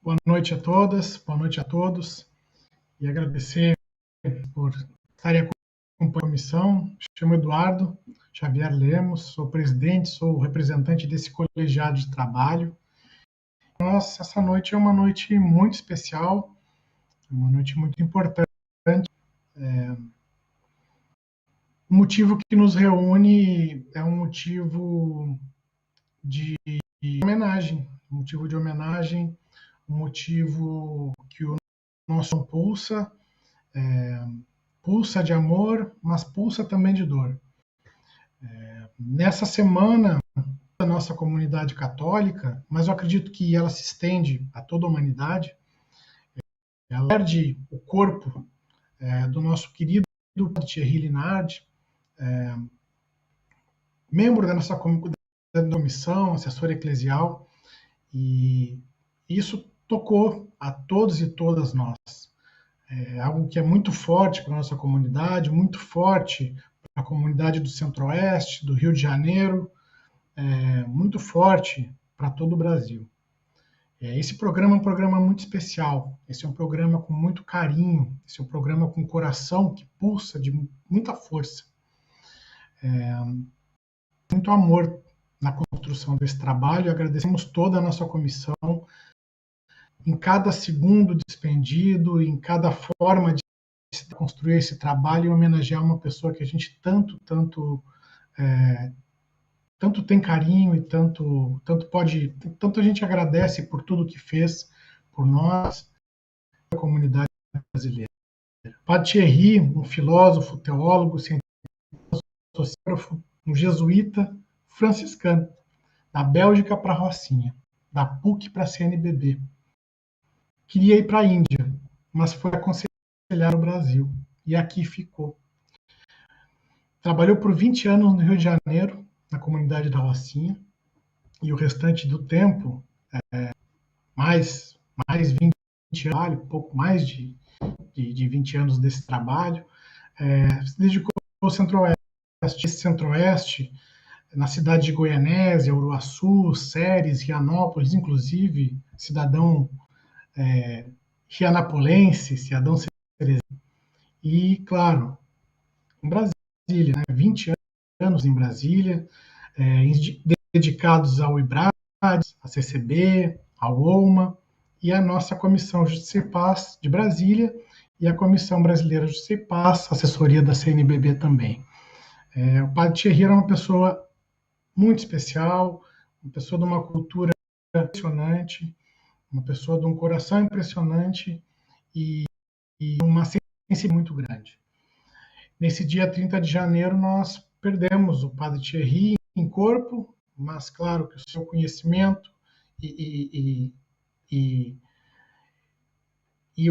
Boa noite a todas, boa noite a todos, e agradecer por estarem acompanhando a comissão. Chamo Eduardo Xavier Lemos, sou presidente, sou representante desse colegiado de trabalho. Nossa, essa noite é uma noite muito especial, uma noite muito importante. O motivo que nos reúne é um motivo de homenagem, um motivo que o nosso pulsa de amor, mas pulsa também de dor. Nessa semana, a nossa comunidade católica, mas eu acredito que ela se estende a toda a humanidade, ela perde o corpo do nosso querido Thierry Linard, membro da nossa comissão, assessor eclesial, e isso tocou a todos e todas nós. É algo que é muito forte para a nossa comunidade, muito forte para a comunidade do Centro-Oeste, do Rio de Janeiro, muito forte para todo o Brasil. Esse programa é um programa muito especial, esse é um programa com muito carinho, esse é um programa com coração que pulsa de muita força, muito amor na construção desse trabalho. Agradecemos toda a nossa comissão, em cada segundo despendido, em cada forma de construir esse trabalho e homenagear uma pessoa que a gente tanto tem carinho e tanto a gente agradece por tudo que fez por nós, a comunidade brasileira. Padre Thierry, um filósofo, teólogo, cientista, sociógrafo, um jesuíta franciscano, da Bélgica para a Rocinha, da PUC para a CNBB. Queria ir para a Índia, mas foi aconselhar o Brasil, e aqui ficou. Trabalhou por 20 anos no Rio de Janeiro, na comunidade da Rocinha, e o restante do tempo, mais 20 anos, pouco mais de 20 anos desse trabalho, se dedicou ao Centro-Oeste, na cidade de Goianésia, Uruaçu, Ceres, Rianópolis, inclusive cidadão rianapolense, cidadão cerezense. E, claro, em Brasília, 20 anos em Brasília, dedicados ao IBRAD, à CCB, ao OUMA e à nossa Comissão Justiça e Paz de Brasília e a Comissão Brasileira de Justiça e Paz, assessoria da CNBB também. O padre Thierry era uma pessoa muito especial, uma pessoa de uma cultura impressionante, uma pessoa de um coração impressionante e uma sensibilidade muito grande. Nesse dia 30 de janeiro, nós perdemos o padre Thierry em corpo, mas claro que o seu conhecimento e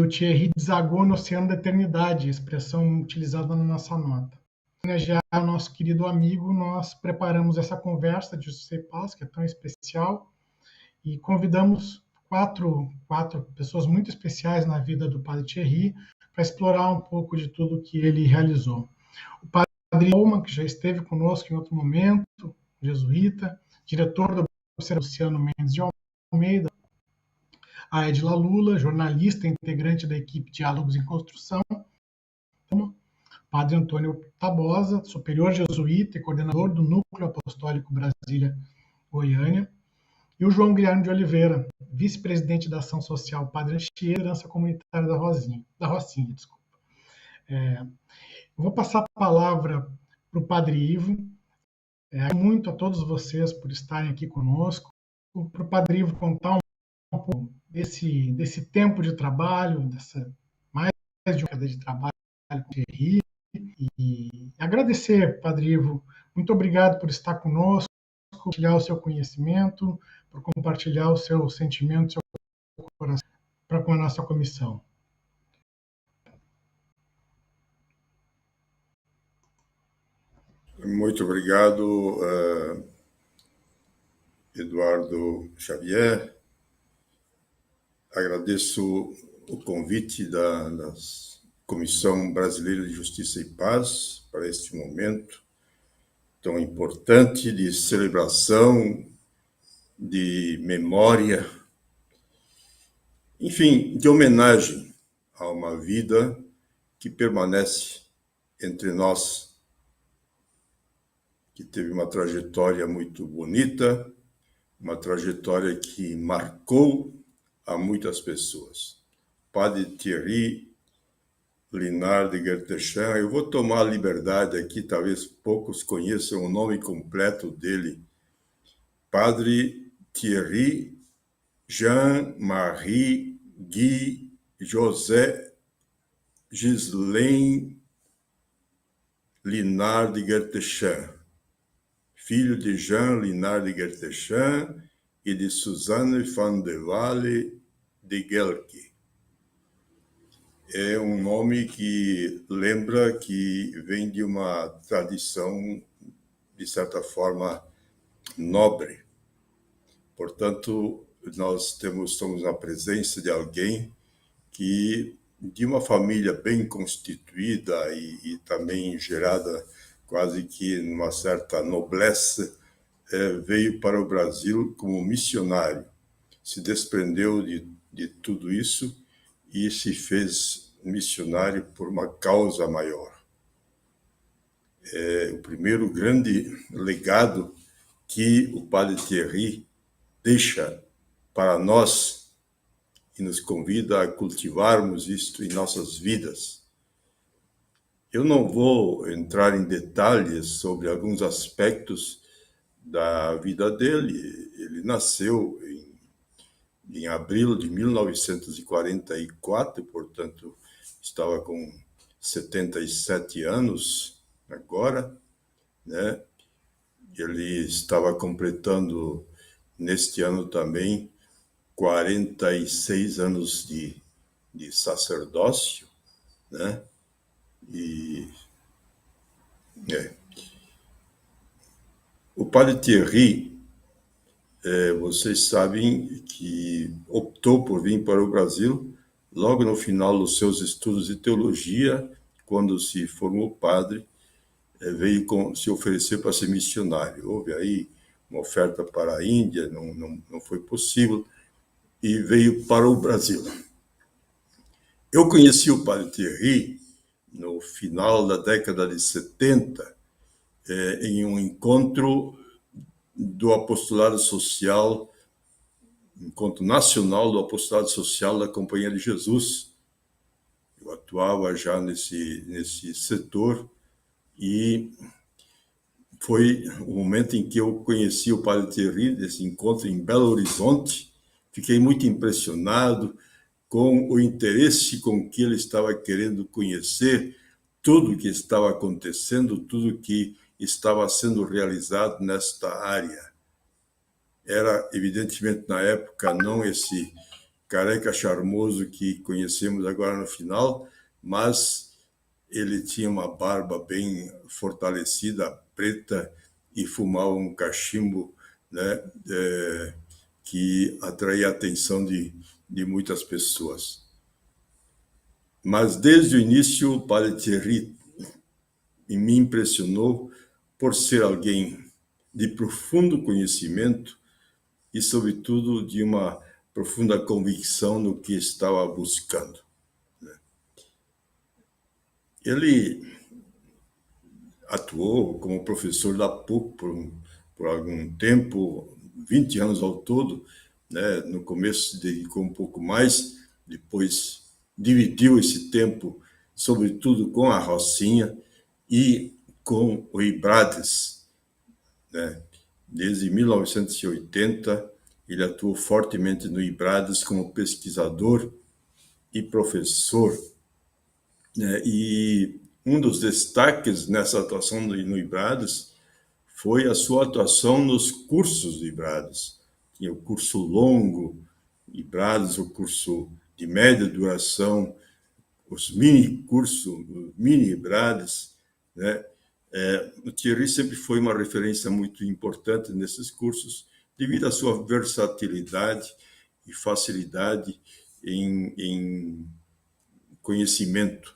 o Thierry desagou no oceano da eternidade, expressão utilizada na nossa nota. Para homenagear o nosso querido amigo, nós preparamos essa conversa de Justiça e Paz, que é tão especial, e convidamos quatro pessoas muito especiais na vida do padre Thierry para explorar um pouco de tudo que ele realizou. O padre Olman, que já esteve conosco em outro momento, jesuíta, diretor do Observatório Luciano Mendes de Almeida, a Edila Lula, jornalista e integrante da equipe Diálogos em Construção, padre Antônio Tabosa, superior jesuíta e coordenador do Núcleo Apostólico Brasília-Goiânia, e o João Guilherme de Oliveira, vice-presidente da Ação Social Padre Anchieta, Herança Comunitária da Rocinha. Eu vou passar a palavra para o Padre Ivo. Muito a todos vocês por estarem aqui conosco, para o Padre Ivo contar um pouco desse tempo de trabalho, dessa mais de uma década de trabalho com o Thierry, e agradecer, Padre Ivo, muito obrigado por estar conosco, compartilhar o seu conhecimento, por compartilhar o seu sentimento, o seu coração com a nossa comissão. Muito obrigado, Eduardo Xavier. Agradeço o convite da Comissão Brasileira de Justiça e Paz para este momento tão importante de celebração, de memória enfim, de homenagem a uma vida que permanece entre nós, que teve uma trajetória muito bonita, uma trajetória que marcou a muitas pessoas. Padre Thierry Linard de Guertechan, eu vou tomar a liberdade aqui, talvez poucos conheçam o nome completo dele. Padre Thierry Jean-Marie Guy José Ghislain Linard de Guertechan, filho de Jean Linard de Guertechan e de Suzanne van de Walle de Gelke. É um nome que lembra que vem de uma tradição, de certa forma, nobre. Portanto, nós estamos na presença de alguém que, de uma família bem constituída e também gerada quase que numa certa noblesse, veio para o Brasil como missionário, se desprendeu de tudo isso e se fez missionário por uma causa maior. É o primeiro grande legado que o Padre Thierry deixa para nós e nos convida a cultivarmos isto em nossas vidas. Eu não vou entrar em detalhes sobre alguns aspectos da vida dele. Ele nasceu em abril de 1944, portanto, estava com 77 anos agora, né? Ele estava completando, neste ano também, 46 anos de sacerdócio, né? E o Padre Thierry, vocês sabem que optou por vir para o Brasil logo no final dos seus estudos de teologia, quando se formou padre, veio se oferecer para ser missionário. Houve aí uma oferta para a Índia, não foi possível, e veio para o Brasil. Eu conheci o Padre Thierry no final da década de 70, em um encontro do apostolado social, encontro nacional do apostolado social da Companhia de Jesus. Eu atuava já nesse setor e foi o momento em que eu conheci o Padre Thierry, desse encontro em Belo Horizonte. Fiquei muito impressionado com o interesse com que ele estava querendo conhecer tudo o que estava acontecendo, tudo que estava sendo realizado nesta área. Era, evidentemente, na época, não esse careca charmoso que conhecemos agora no final, mas ele tinha uma barba bem fortalecida, preta, e fumava um cachimbo, né, que atraía a atenção de muitas pessoas. Mas, desde o início, o Padre Thierry me impressionou por ser alguém de profundo conhecimento e, sobretudo, de uma profunda convicção no que estava buscando. Ele atuou como professor da PUC por algum tempo, 20 anos ao todo, né? No começo se dedicou um pouco mais, depois dividiu esse tempo, sobretudo com a Rocinha e com o IBRADES, né? Desde 1980, ele atuou fortemente no IBRADES como pesquisador e professor, né? E um dos destaques nessa atuação no IBRADES foi a sua atuação nos cursos do IBRADES. Tinha o curso longo IBRADES, o curso de média duração, os mini-cursos, mini-IBRADES, né? O Thierry sempre foi uma referência muito importante nesses cursos, devido à sua versatilidade e facilidade em conhecimento,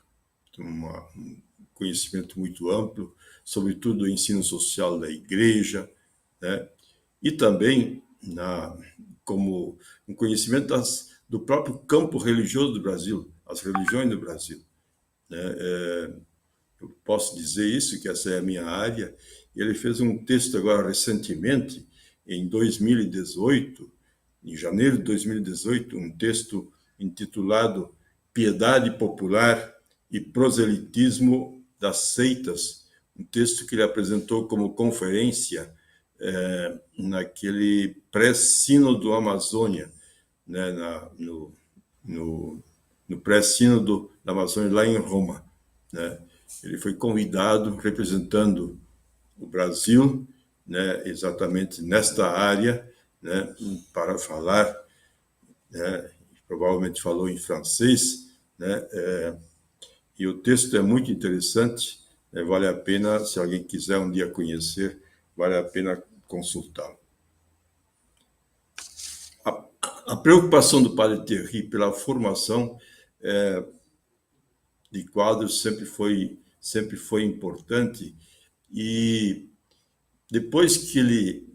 um conhecimento muito amplo, sobretudo o ensino social da igreja, né? E também como um conhecimento do próprio campo religioso do Brasil, as religiões do Brasil, né? Eu posso dizer isso, que essa é a minha área. Ele fez um texto agora recentemente, em 2018, em janeiro de 2018, um texto intitulado Piedade Popular e Proselitismo das Seitas, um texto que ele apresentou como conferência naquele pré-sínodo Amazônia, né, no pré-sínodo da Amazônia, lá em Roma, né? Ele foi convidado, representando o Brasil, né, exatamente nesta área, né, para falar, né, provavelmente falou em francês, né, e o texto é muito interessante, né, vale a pena, se alguém quiser um dia conhecer, vale a pena consultá-lo. A preocupação do Padre Thierry pela formação de quadros sempre foi importante, e depois que ele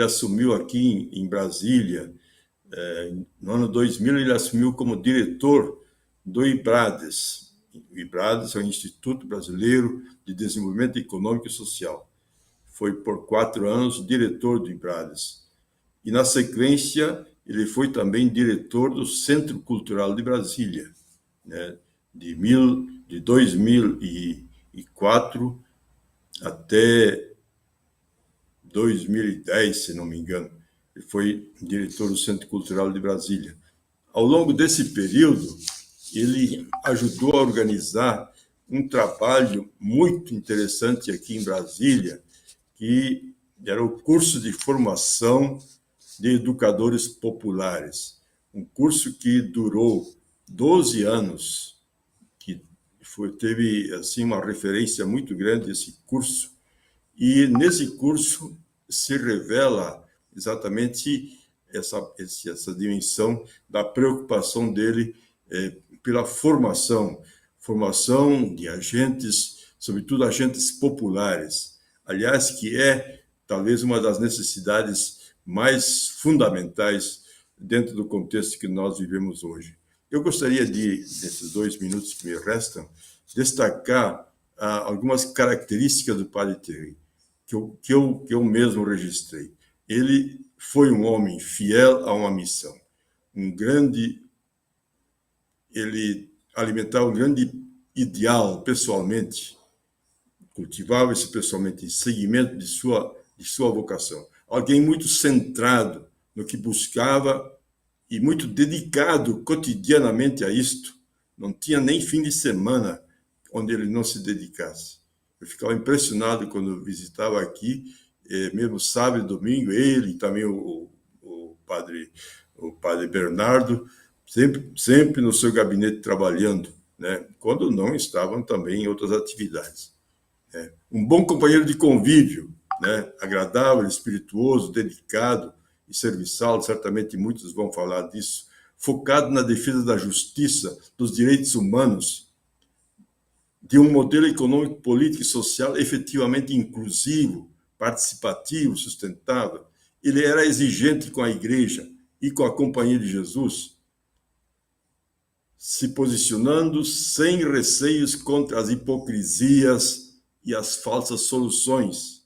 assumiu aqui em Brasília, no ano 2000, ele assumiu como diretor do IBRADES. O IBRADES é o Instituto Brasileiro de Desenvolvimento Econômico e Social. Foi por 4 anos diretor do IBRADES. E, na sequência, ele foi também diretor do Centro Cultural de Brasília, né, de 2004 até 2010, se não me engano. Ele foi diretor do Centro Cultural de Brasília. Ao longo desse período, ele ajudou a organizar um trabalho muito interessante aqui em Brasília, que era o curso de formação de educadores populares. Um curso que durou 12 anos, que teve assim, uma referência muito grande esse curso. E nesse curso se revela exatamente essa dimensão da preocupação dele pela formação de agentes, sobretudo agentes populares. Aliás, que é talvez uma das necessidades mais fundamentais dentro do contexto que nós vivemos hoje. Eu gostaria nesses 2 minutos que me restam, destacar algumas características do Padre Thierry que eu mesmo registrei. Ele foi um homem fiel a uma missão. Ele alimentava um grande ideal pessoalmente, cultivava esse pessoalmente em seguimento de sua vocação. Alguém muito centrado no que buscava e muito dedicado cotidianamente a isto. Não tinha nem fim de semana onde ele não se dedicasse. Eu ficava impressionado quando visitava aqui, mesmo sábado e domingo, ele e também o padre Bernardo, sempre no seu gabinete trabalhando, né? Quando não estavam também em outras atividades. Um bom companheiro de convívio, né? Agradável, espirituoso, dedicado e serviçal, certamente muitos vão falar disso, focado na defesa da justiça, dos direitos humanos, de um modelo econômico, político e social efetivamente inclusivo, participativo, sustentável. Ele era exigente com a Igreja e com a Companhia de Jesus, se posicionando sem receios contra as hipocrisias e as falsas soluções.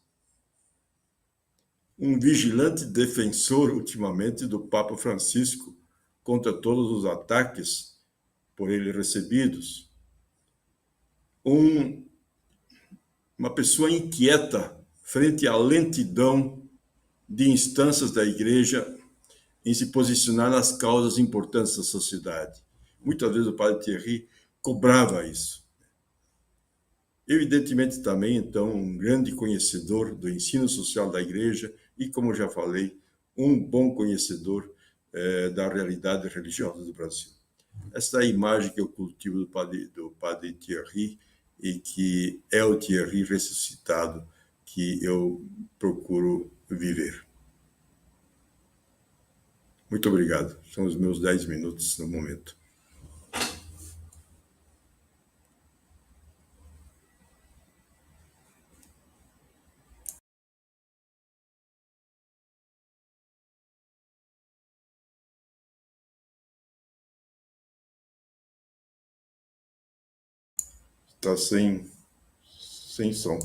Um vigilante defensor, ultimamente, do Papa Francisco contra todos os ataques por ele recebidos. Uma pessoa inquieta frente à lentidão de instâncias da Igreja em se posicionar nas causas importantes da sociedade. Muitas vezes o Padre Thierry cobrava isso. Evidentemente também, então, um grande conhecedor do ensino social da Igreja e, como já falei, um bom conhecedor da realidade religiosa do Brasil. Essa é a imagem que eu cultivo do Padre Thierry, e que é o Thierry ressuscitado que eu procuro viver. Muito obrigado. São os meus 10 minutos no momento. Está sem som.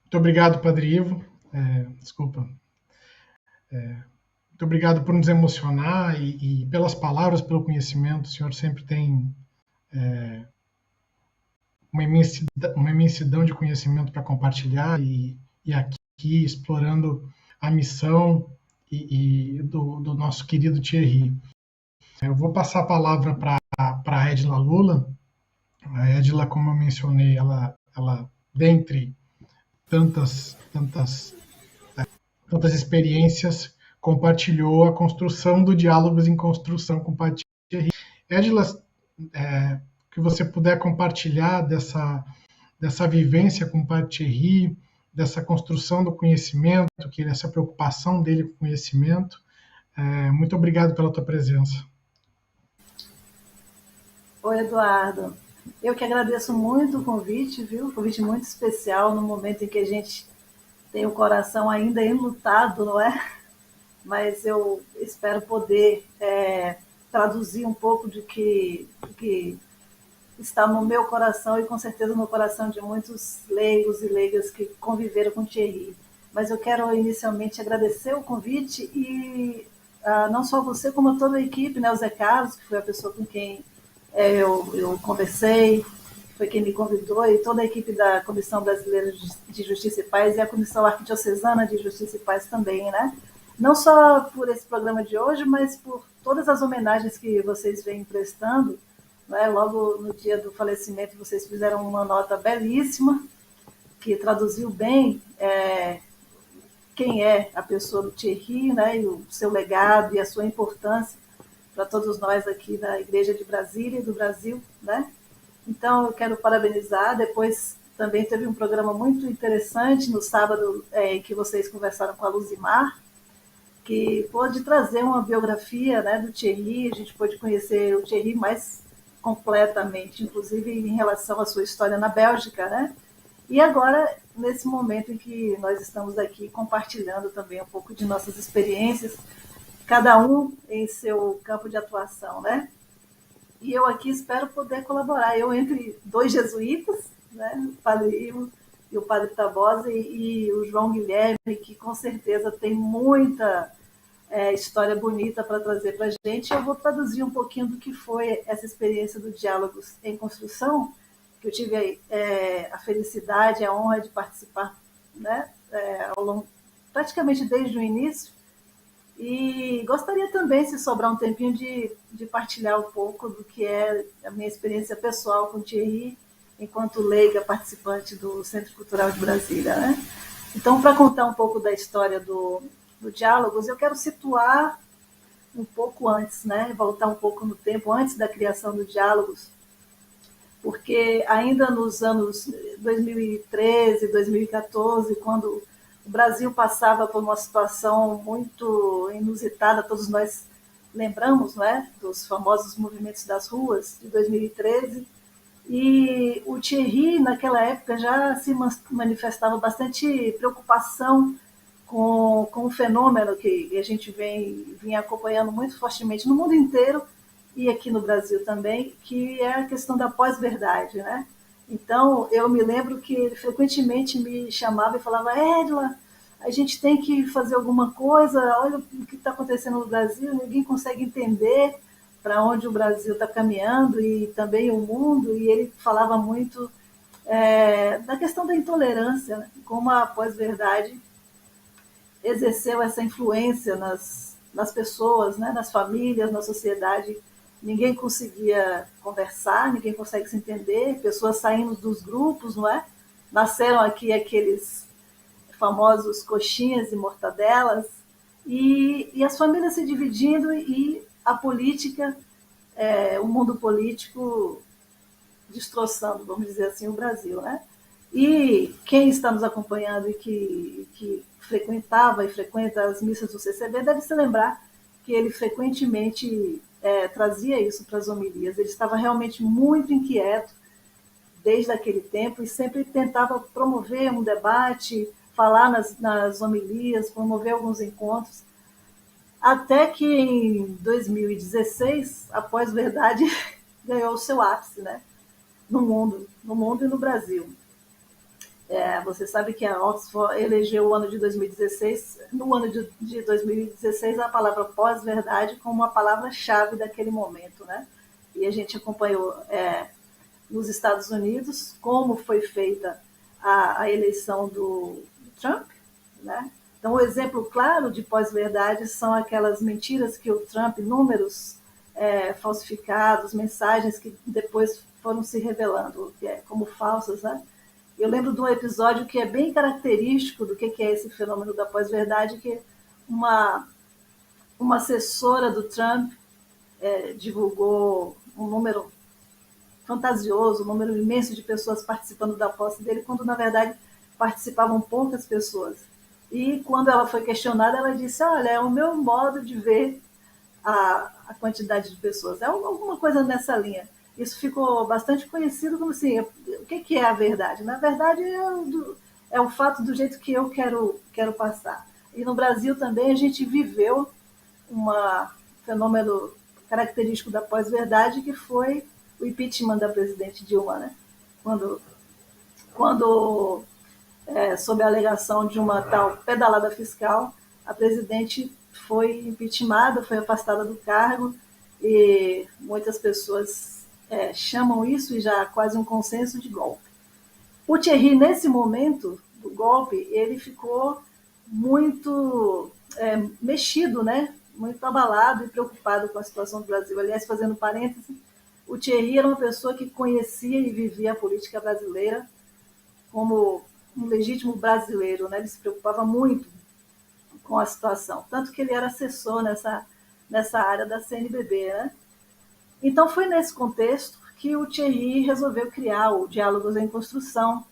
Muito obrigado, Padre Ivo. Desculpa. Muito obrigado por nos emocionar e pelas palavras, pelo conhecimento. O senhor sempre tem uma imensidão de conhecimento para compartilhar e aqui explorando a missão do nosso querido Thierry. Eu vou passar a palavra para a Edila Lula. A Edila, como eu mencionei, ela dentre tantas experiências, compartilhou a construção do Diálogos em Construção com o Padre Thierry. Edila, que você puder compartilhar dessa vivência com o Padre Thierry, dessa construção do conhecimento, essa preocupação dele com o conhecimento. Muito obrigado pela tua presença. Oi, Eduardo. Eu que agradeço muito o convite, viu? Um convite muito especial no momento em que a gente tem o coração ainda enlutado, não é? Mas eu espero poder traduzir um pouco do que está no meu coração e com certeza no coração de muitos leigos e leigas que conviveram com o Thierry. Mas eu quero inicialmente agradecer o convite e não só você, como toda a equipe, né? O Zé Carlos, que foi a pessoa com quem eu conversei, foi quem me convidou, e toda a equipe da Comissão Brasileira de Justiça e Paz e a Comissão Arquidiocesana de Justiça e Paz também, né? Não só por esse programa de hoje, mas por todas as homenagens que vocês vêm prestando, né? Logo no dia do falecimento, vocês fizeram uma nota belíssima, que traduziu bem quem é a pessoa do Thierry, né? E o seu legado e a sua importância para todos nós aqui da Igreja de Brasília e do Brasil, né? Então, eu quero parabenizar. Depois também teve um programa muito interessante no sábado, em que vocês conversaram com a Luzimar, que pôde trazer uma biografia, né, do Thierry. A gente pôde conhecer o Thierry mais completamente, inclusive em relação à sua história na Bélgica, né? E agora, nesse momento em que nós estamos aqui compartilhando também um pouco de nossas experiências, cada um em seu campo de atuação, né? E eu aqui espero poder colaborar. Eu entre dois jesuítas, né? O Padre Ivo e o Padre Tabosa e o João Guilherme, que com certeza tem muita história bonita para trazer para a gente. Eu vou traduzir um pouquinho do que foi essa experiência do Diálogos em Construção, que eu tive a felicidade, a honra de participar, né? Ao longo, praticamente desde o início. E gostaria também, se sobrar um tempinho, de partilhar um pouco do que é a minha experiência pessoal com o Thierry, enquanto leiga participante do Centro Cultural de Brasília, né? Então, para contar um pouco da história do Diálogos, eu quero situar um pouco antes, né? Voltar um pouco no tempo, antes da criação do Diálogos, porque ainda nos anos 2013, 2014, quando o Brasil passava por uma situação muito inusitada, todos nós lembramos, né, dos famosos movimentos das ruas de 2013, e o Thierry, naquela época, já se manifestava bastante preocupação com o fenômeno que a gente vinha acompanhando muito fortemente no mundo inteiro e aqui no Brasil também, que é a questão da pós-verdade, né? Então, eu me lembro que ele frequentemente me chamava e falava: Edila, a gente tem que fazer alguma coisa, olha o que está acontecendo no Brasil, ninguém consegue entender para onde o Brasil está caminhando e também o mundo. E ele falava muito da questão da intolerância, né? Como a pós-verdade exerceu essa influência nas pessoas, né? Nas famílias, na sociedade. Ninguém conseguia conversar, ninguém consegue se entender, pessoas saindo dos grupos, não é? Nasceram aqui aqueles famosos coxinhas e mortadelas, e as famílias se dividindo e a política, o mundo político destroçando, vamos dizer assim, o Brasil, né? E quem está nos acompanhando e que frequentava e frequenta as missas do CCB deve se lembrar que ele frequentemente trazia isso para as homilias. Ele estava realmente muito inquieto desde aquele tempo e sempre tentava promover um debate, falar nas homilias, promover alguns encontros, até que em 2016, após verdade ganhou o seu ápice, né? No mundo e no Brasil. Você sabe que a Oxford elegeu o ano de 2016, no ano de 2016, a palavra pós-verdade como a palavra-chave daquele momento, né? E a gente acompanhou nos Estados Unidos como foi feita a eleição do Trump, né? Então, o exemplo claro de pós-verdade são aquelas mentiras que o Trump, números falsificados, mensagens que depois foram se revelando como falsas, né? Eu lembro de um episódio que é bem característico do que é esse fenômeno da pós-verdade, que uma assessora do Trump divulgou um número fantasioso, um número imenso de pessoas participando da posse dele, quando na verdade participavam poucas pessoas. E quando ela foi questionada, ela disse: olha, é o meu modo de ver a quantidade de pessoas. É alguma coisa nessa linha. Isso ficou bastante conhecido como assim, o que é a verdade? Na verdade, é o fato do jeito que eu quero passar. E no Brasil também a gente viveu um fenômeno característico da pós-verdade, que foi o impeachment da presidente Dilma, né? Quando sob a alegação de uma tal pedalada fiscal, a presidente foi impeachmentada, foi afastada do cargo, e muitas pessoas chamam isso, e já há quase um consenso, de golpe. O Thierry, nesse momento do golpe, ele ficou muito mexido, né? Muito abalado e preocupado com a situação do Brasil. Aliás, fazendo parênteses, o Thierry era uma pessoa que conhecia e vivia a política brasileira como um legítimo brasileiro, né? Ele se preocupava muito com a situação, tanto que ele era assessor nessa área da CNBB, né? Então foi nesse contexto que o Thierry resolveu criar o Diálogos em Construção.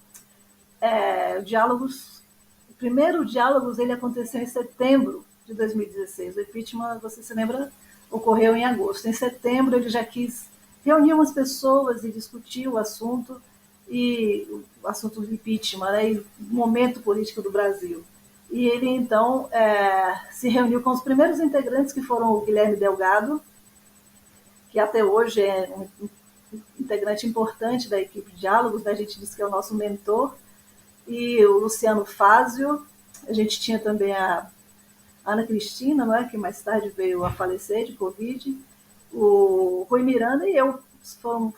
O primeiro Diálogos ele aconteceu em setembro de 2016. O impeachment, você se lembra, ocorreu em agosto. Em setembro ele já quis reunir umas pessoas e discutir o assunto do impeachment, né, e o momento político do Brasil. E ele, então, se reuniu com os primeiros integrantes, que foram o Guilherme Delgado, que até hoje é um integrante importante da equipe de Diálogos, né? A gente diz que é o nosso mentor, e o Luciano Fázio. A gente tinha também a Ana Cristina, não é? Que mais tarde veio a falecer de Covid, o Rui Miranda e eu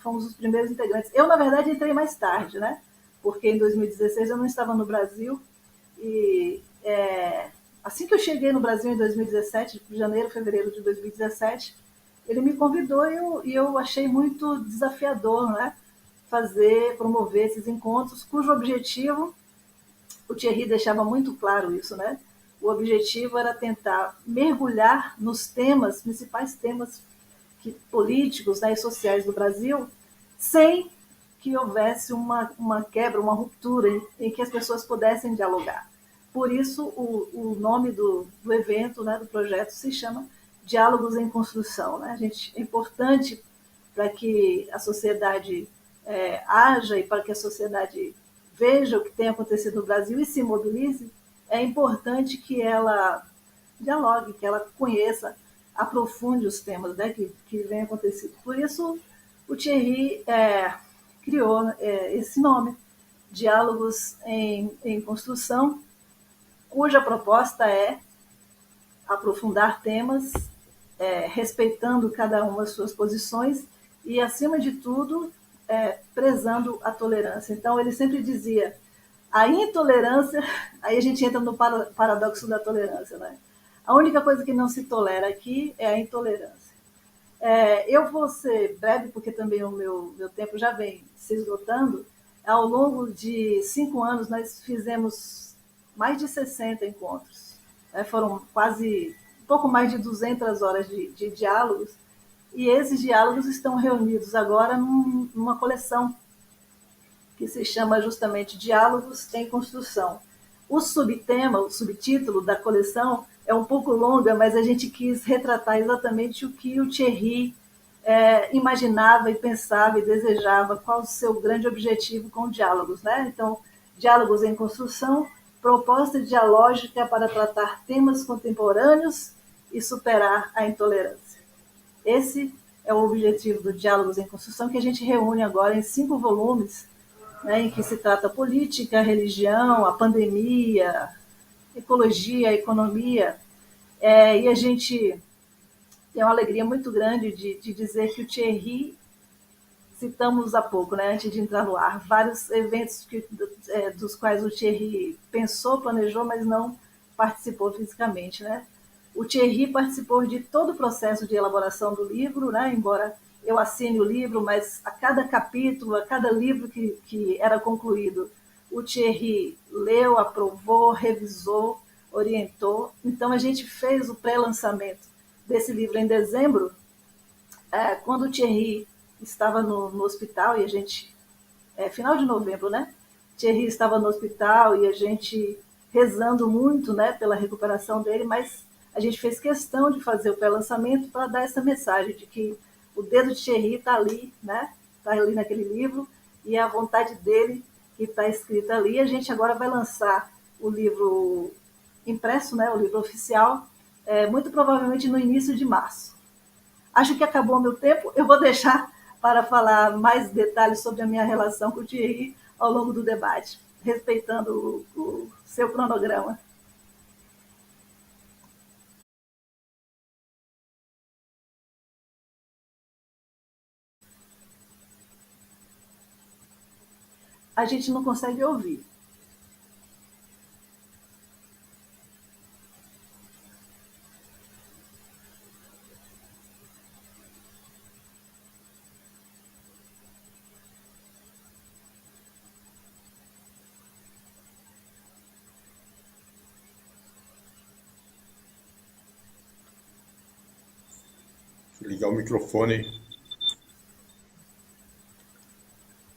fomos os primeiros integrantes. Eu, na verdade, entrei mais tarde, né? Porque em 2016 eu não estava no Brasil, e assim que eu cheguei no Brasil em 2017, janeiro, fevereiro de 2017, ele me convidou, e eu achei muito desafiador, né? Promover esses encontros, cujo objetivo, o Thierry deixava muito claro isso, né? O objetivo era tentar mergulhar nos principais temas políticos, né, e sociais do Brasil, sem que houvesse uma quebra, uma ruptura em que as pessoas pudessem dialogar. Por isso, o nome do evento, né, do projeto, se chama Diálogos em Construção, né? É importante para que a sociedade haja, e para que a sociedade veja o que tem acontecido no Brasil e se mobilize, é importante que ela dialogue, que ela conheça, aprofunde os temas, né, que vem acontecendo. Por isso, o Thierry criou esse nome, Diálogos em Construção, cuja proposta é aprofundar temas, respeitando cada uma das suas posições e, acima de tudo, prezando a tolerância. Então, ele sempre dizia: a intolerância, aí a gente entra no paradoxo da tolerância, né? A única coisa que não se tolera aqui é a intolerância. Eu vou ser breve, porque também o meu tempo já vem se esgotando. Ao longo de 5 anos, nós fizemos mais de 60 encontros. Foram quase um pouco mais de 200 horas de diálogos, e esses diálogos estão reunidos agora numa coleção que se chama justamente Diálogos em Construção. O subtítulo da coleção é um pouco longa, mas a gente quis retratar exatamente o que o Thierry imaginava e pensava e desejava, qual o seu grande objetivo com diálogos, né? Então, Diálogos em Construção, proposta dialógica para tratar temas contemporâneos e superar a intolerância. Esse é o objetivo do Diálogos em Construção, que a gente reúne agora em 5 volumes, né, em que se trata política, religião, a pandemia, ecologia, economia, e a gente tem uma alegria muito grande de dizer que o Thierry, citamos há pouco, né, antes de entrar no ar, vários eventos dos quais o Thierry pensou, planejou, mas não participou fisicamente, né? O Thierry participou de todo o processo de elaboração do livro, né? Embora eu assine o livro, mas a cada capítulo, a cada livro que era concluído, o Thierry leu, aprovou, revisou, orientou. Então, a gente fez o pré-lançamento desse livro em dezembro, quando o Thierry estava no hospital, e a gente... final de novembro, né? Thierry estava no hospital e a gente rezando muito, né, pela recuperação dele, mas a gente fez questão de fazer o pré-lançamento para dar essa mensagem de que o dedo de Thierry está ali, né? Está ali naquele livro, e é a vontade dele que está escrita ali. A gente agora vai lançar o livro impresso, né, o livro oficial, muito provavelmente no início de março. Acho que acabou o meu tempo, eu vou deixar para falar mais detalhes sobre a minha relação com o Thierry ao longo do debate, respeitando o seu cronograma. A gente não consegue ouvir. Ligar o microfone.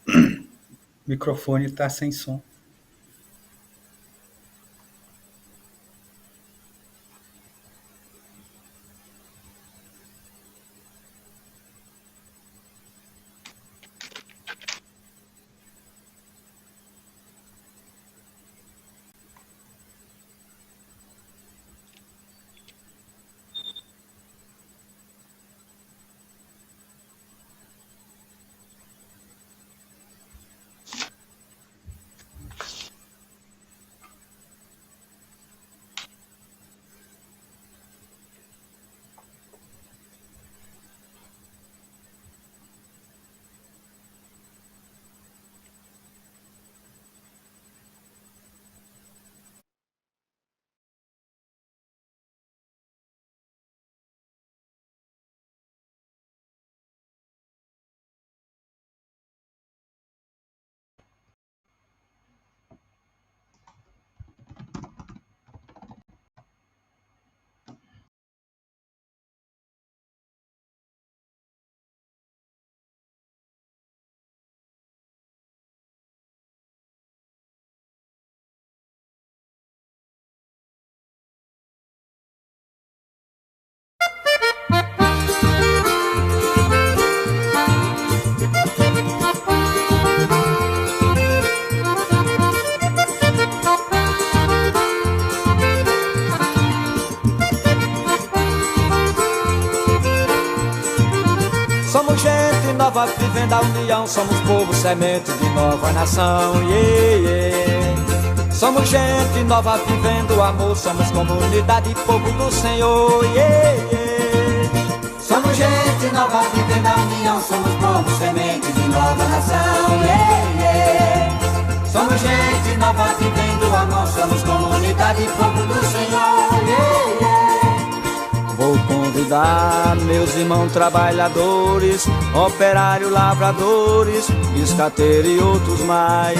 O microfone está sem som. Somos gente nova vivendo a união, somos povo semente de nova nação, yeah, yeah. Somos gente nova vivendo o amor, somos comunidade, povo do Senhor, yeah, yeah. Somos gente nova vivendo a união, somos povo semente de nova nação, yeah, yeah. Somos gente nova vivendo o amor, somos comunidade, povo do Senhor, yeah, yeah. Vou convidar meus irmãos trabalhadores, operários, lavradores, biscateiros e outros mais.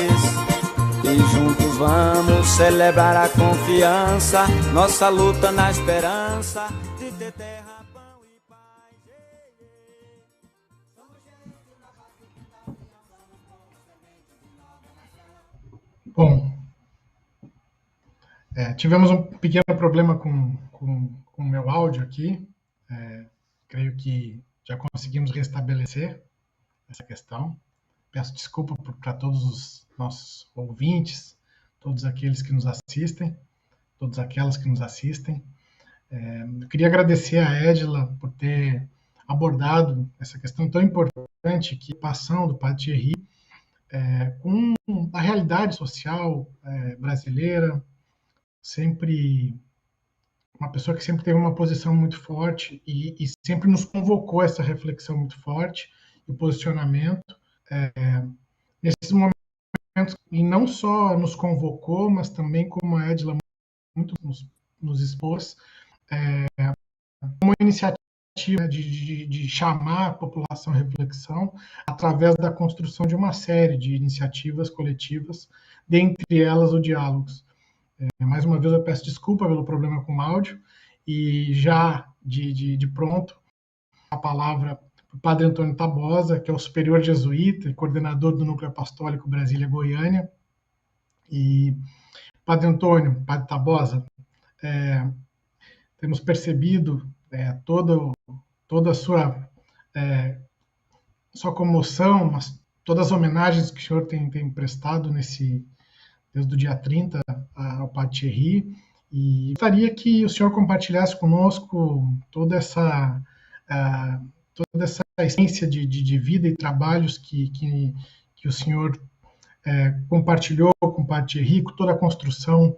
E juntos vamos celebrar a confiança, nossa luta na esperança de ter terra, pão e paz. Bom, tivemos um pequeno problema com o meu áudio aqui. Creio que já conseguimos restabelecer essa questão. Peço desculpa para todos os nossos ouvintes, todos aqueles que nos assistem, todas aquelas que nos assistem. Eu queria agradecer a Edila por ter abordado essa questão tão importante que a ação do Padre Thierry com a realidade social brasileira, sempre uma pessoa que sempre teve uma posição muito forte e sempre nos convocou a essa reflexão muito forte e o posicionamento nesses momentos, e não só nos convocou, mas também, como a Edila muito nos expôs, uma iniciativa de chamar a população à reflexão através da construção de uma série de iniciativas coletivas, dentre elas o Diálogos. Mais uma vez eu peço desculpa pelo problema com o áudio e já de pronto a palavra para o Padre Antônio Tabosa, que é o superior jesuíta e coordenador do Núcleo Apostólico Brasília-Goiânia. E Padre Antônio, Padre Tabosa, temos percebido toda a sua comoção, mas todas as homenagens que o senhor tem prestado desde o dia 30 ao Padre Thierry, e gostaria que o senhor compartilhasse conosco toda essa essência de vida e trabalhos que o senhor compartilhou com o Padre Thierry, com toda a construção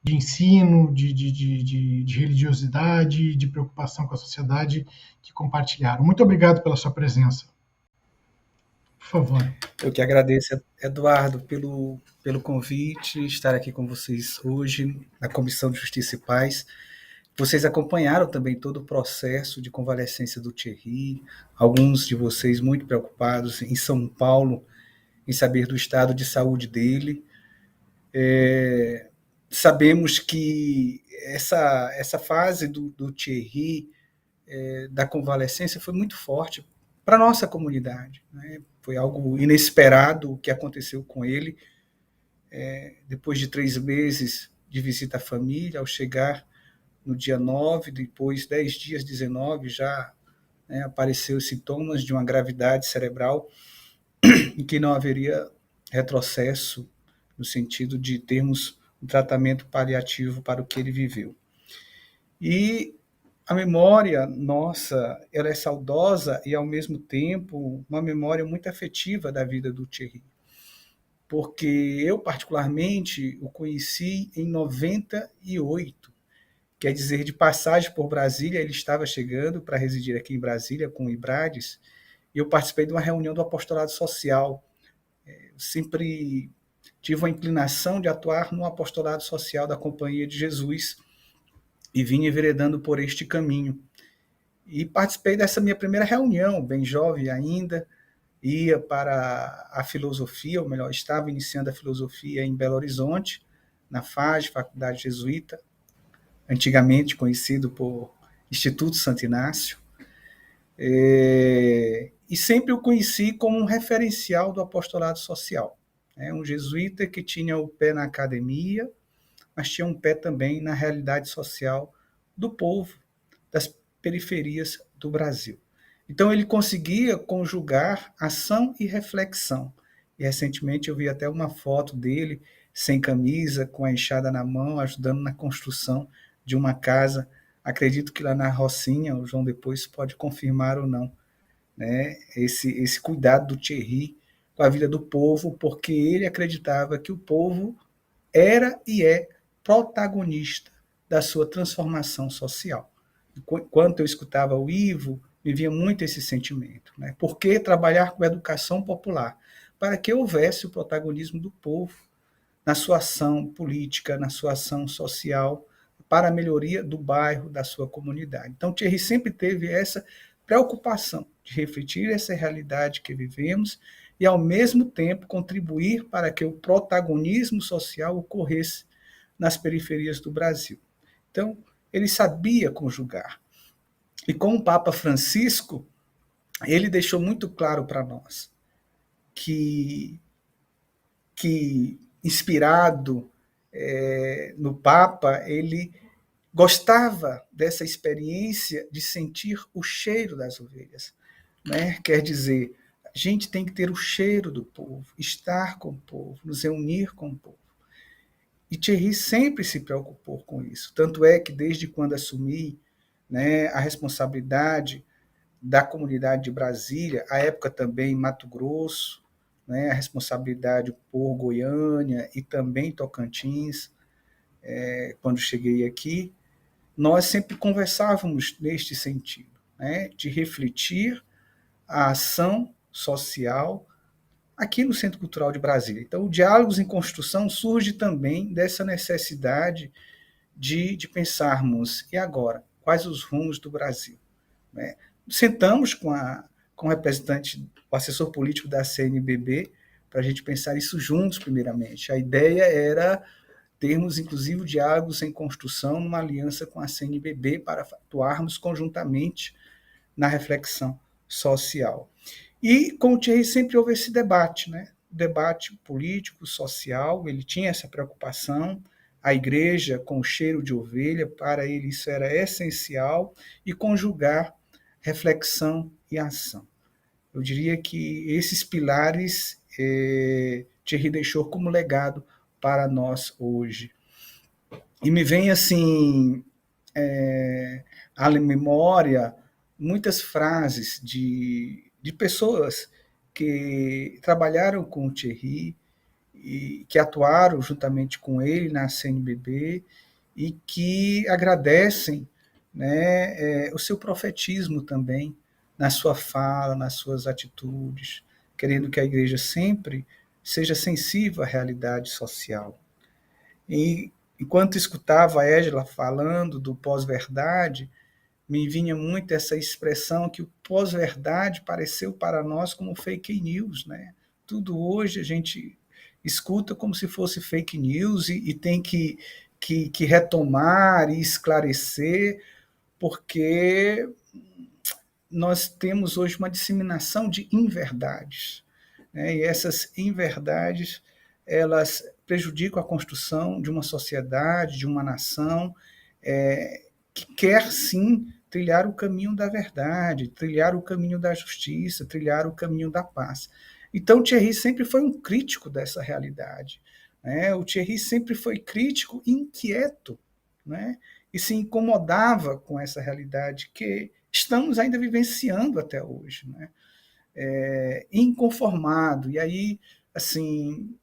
de ensino, de religiosidade, de preocupação com a sociedade que compartilharam. Muito obrigado pela sua presença. Por favor. Eu que agradeço, Eduardo, pelo convite, estar aqui com vocês hoje, na Comissão de Justiça e Paz. Vocês acompanharam também todo o processo de convalescência do Thierry, alguns de vocês muito preocupados em São Paulo, em saber do estado de saúde dele. Sabemos que essa fase do Thierry, da convalescência, foi muito forte para a nossa comunidade, né? Foi algo inesperado o que aconteceu com ele. Depois de 3 meses de visita à família, ao chegar no dia 9, depois 10 dias, 19, já apareceu sintomas de uma gravidade cerebral em que não haveria retrocesso no sentido de termos um tratamento paliativo para o que ele viveu. E a memória nossa, ela é saudosa e, ao mesmo tempo, uma memória muito afetiva da vida do Thierry. Porque eu, particularmente, o conheci em 98, quer dizer, de passagem por Brasília, ele estava chegando para residir aqui em Brasília com o Ibrades, e eu participei de uma reunião do apostolado social. Eu sempre tive uma inclinação de atuar no apostolado social da Companhia de Jesus, e vim enveredando por este caminho. E participei dessa minha primeira reunião, bem jovem ainda, ia para a filosofia, ou melhor, estava iniciando a filosofia em Belo Horizonte, na FAG, Faculdade Jesuíta, antigamente conhecido por Instituto Santo Inácio, e sempre o conheci como um referencial do apostolado social. Um jesuíta que tinha o pé na academia, mas tinha um pé também na realidade social do povo, das periferias do Brasil. Então ele conseguia conjugar ação e reflexão. E recentemente eu vi até uma foto dele sem camisa, com a enxada na mão, ajudando na construção de uma casa. Acredito que lá na Rocinha, o João depois pode confirmar ou não, né? Esse cuidado do Thierry com a vida do povo, porque ele acreditava que o povo era e é protagonista da sua transformação social. Enquanto eu escutava o Ivo, me vinha muito esse sentimento, né? Por que trabalhar com educação popular? Para que houvesse o protagonismo do povo na sua ação política, na sua ação social, para a melhoria do bairro, da sua comunidade. Então, Thierry sempre teve essa preocupação de refletir essa realidade que vivemos e, ao mesmo tempo, contribuir para que o protagonismo social ocorresse nas periferias do Brasil. Então, ele sabia conjugar. E com o Papa Francisco, ele deixou muito claro para nós que inspirado no Papa, ele gostava dessa experiência de sentir o cheiro das ovelhas, né? Quer dizer, a gente tem que ter o cheiro do povo, estar com o povo, nos reunir com o povo. E Thierry sempre se preocupou com isso. Tanto é que, desde quando assumi, né, a responsabilidade da comunidade de Brasília, à época também Mato Grosso, né, a responsabilidade por Goiânia e também Tocantins, quando cheguei aqui, nós sempre conversávamos neste sentido, né, de refletir a ação social aqui no Centro Cultural de Brasília. Então, o Diálogos em Construção surge também dessa necessidade de pensarmos, e agora? Quais os rumos do Brasil? Né? Sentamos com o representante, o assessor político da CNBB, para a gente pensar isso juntos, primeiramente. A ideia era termos, inclusive, diálogos em construção, numa aliança com a CNBB, para atuarmos conjuntamente na reflexão social. E com o Thierry sempre houve esse debate, né? Debate político, social, ele tinha essa preocupação, a igreja com o cheiro de ovelha, para ele isso era essencial, e conjugar reflexão e ação. Eu diria que esses pilares Thierry deixou como legado para nós hoje. E me vem assim à memória muitas frases de pessoas que trabalharam com o Thierry e que atuaram juntamente com ele na CNBB e que agradecem, né, o seu profetismo também na sua fala, nas suas atitudes, querendo que a igreja sempre seja sensível à realidade social. E enquanto escutava a Égila falando do pós-verdade, me vinha muito essa expressão que o pós-verdade pareceu para nós como fake news, né? Tudo hoje a gente escuta como se fosse fake news e tem que retomar e esclarecer, porque nós temos hoje uma disseminação de inverdades, né? E essas inverdades, elas prejudicam a construção de uma sociedade, de uma nação, que quer sim trilhar o caminho da verdade, trilhar o caminho da justiça, trilhar o caminho da paz. Então, o Thierry sempre foi um crítico dessa realidade, né? O Thierry sempre foi crítico e inquieto, né? E se incomodava com essa realidade que estamos ainda vivenciando até hoje, né? Inconformado. E aí, assim,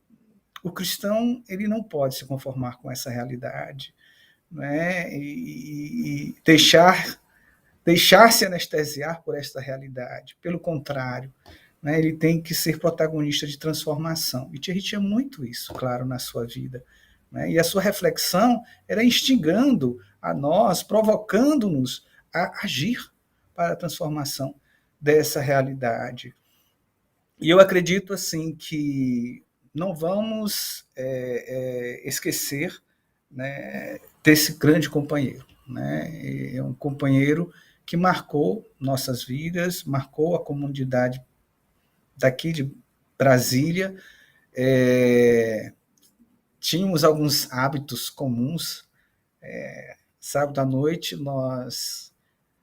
o cristão ele não pode se conformar com essa realidade, né? E deixar-se anestesiar por esta realidade. Pelo contrário, né? Ele tem que ser protagonista de transformação. E Thierry tinha muito isso, claro, na sua vida, né? E a sua reflexão era instigando a nós, provocando-nos a agir para a transformação dessa realidade. E eu acredito assim que não vamos esquecer, né, desse grande companheiro, né? É um companheiro que marcou nossas vidas, marcou a comunidade daqui de Brasília. Tínhamos alguns hábitos comuns. Sábado à noite, nós,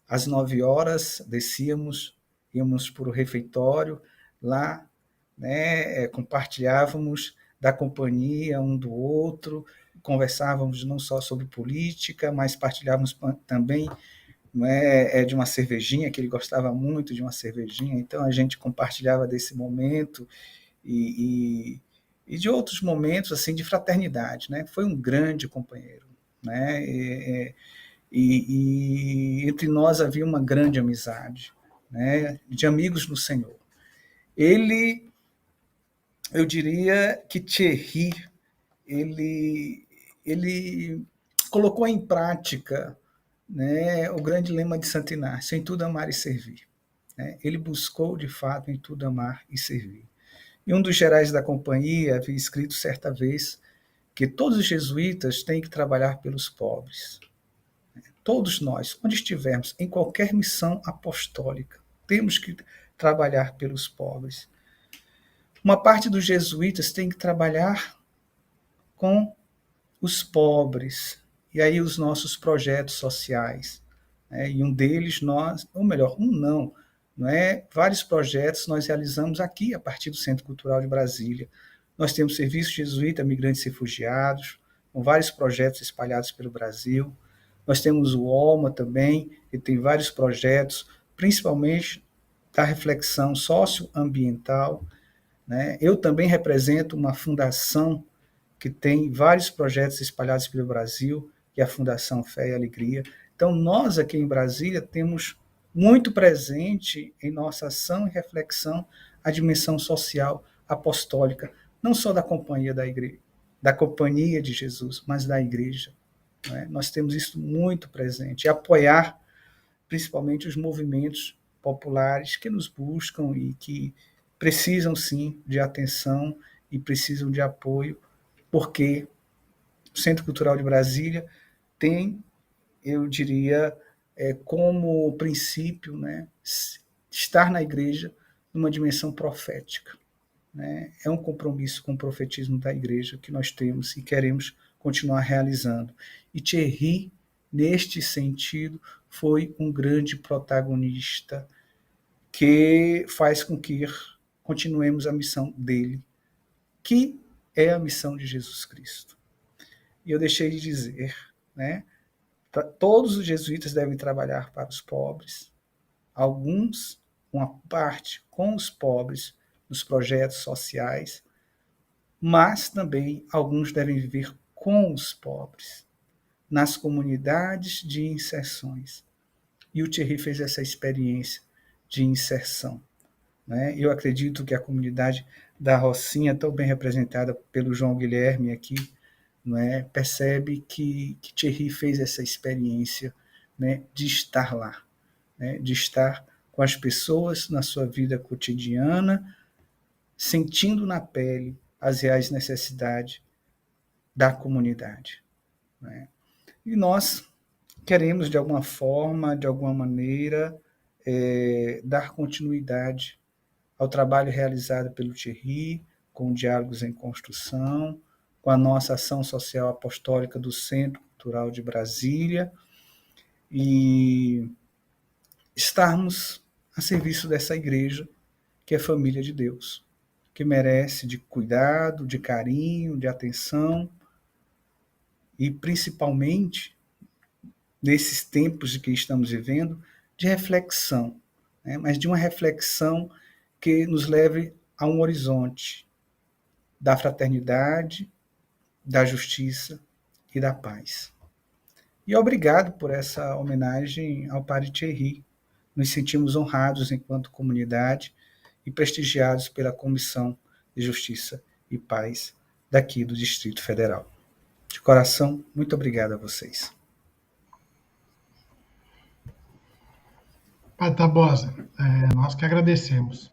às 9 horas, descíamos, íamos para o refeitório, lá, né, compartilhávamos da companhia um do outro, conversávamos não só sobre política, mas partilhávamos também, né, de uma cervejinha, que ele gostava muito de uma cervejinha, então a gente compartilhava desse momento e de outros momentos assim de fraternidade, né? Foi um grande companheiro, né? E entre nós havia uma grande amizade, né? De amigos no Senhor. Eu diria que Thierry, ele colocou em prática, né, o grande lema de Santo Inácio, em tudo amar e servir, né? Ele buscou, de fato, em tudo amar e servir. E um dos gerais da companhia havia escrito certa vez que todos os jesuítas têm que trabalhar pelos pobres. Todos nós, onde estivermos, em qualquer missão apostólica, temos que trabalhar pelos pobres. Uma parte dos jesuítas tem que trabalhar com os pobres, e aí os nossos projetos sociais, né? E um deles nós, ou melhor, não é? Vários projetos nós realizamos aqui a partir do Centro Cultural de Brasília. Nós temos serviço jesuíta, migrantes e refugiados, com vários projetos espalhados pelo Brasil. Nós temos o OLMA também, que tem vários projetos, principalmente da reflexão socioambiental, né? Eu também represento uma fundação que tem vários projetos espalhados pelo Brasil, que é a Fundação Fé e Alegria. Então, nós aqui em Brasília temos muito presente em nossa ação e reflexão a dimensão social apostólica, não só da companhia da igreja, da companhia de Jesus, mas da igreja. Né? Nós temos isso muito presente, e apoiar principalmente os movimentos populares que nos buscam e que precisam, sim, de atenção e precisam de apoio, porque o Centro Cultural de Brasília tem, eu diria, como princípio, né, estar na igreja numa dimensão profética. Né? É um compromisso com o profetismo da igreja que nós temos e queremos continuar realizando. E Thierry, neste sentido, foi um grande protagonista que faz com que continuemos a missão dele, que é a missão de Jesus Cristo. E eu deixei de dizer, né? Todos os jesuítas devem trabalhar para os pobres, alguns, uma parte com os pobres nos projetos sociais, mas também alguns devem viver com os pobres, nas comunidades de inserções. E o Thierry fez essa experiência de inserção. Né? Eu acredito que a comunidade da Rocinha, tão bem representada pelo João Guilherme aqui, né, percebe que Thierry fez essa experiência, né, de estar lá, né, de estar com as pessoas na sua vida cotidiana, sentindo na pele as reais necessidades da comunidade. Né? E nós queremos, de alguma forma, de alguma maneira, dar continuidade ao trabalho realizado pelo Thierry, com Diálogos em Construção, com a nossa ação social apostólica do Centro Cultural de Brasília, e estarmos a serviço dessa igreja, que é família de Deus, que merece de cuidado, de carinho, de atenção, e principalmente, nesses tempos que estamos vivendo, de reflexão, né? Mas de uma reflexão que nos leve a um horizonte da fraternidade, da justiça e da paz. E obrigado por essa homenagem ao Padre Thierry. Nos sentimos honrados enquanto comunidade e prestigiados pela Comissão de Justiça e Paz daqui do Distrito Federal. De coração, muito obrigado a vocês. Padre Tabosa, nós que agradecemos.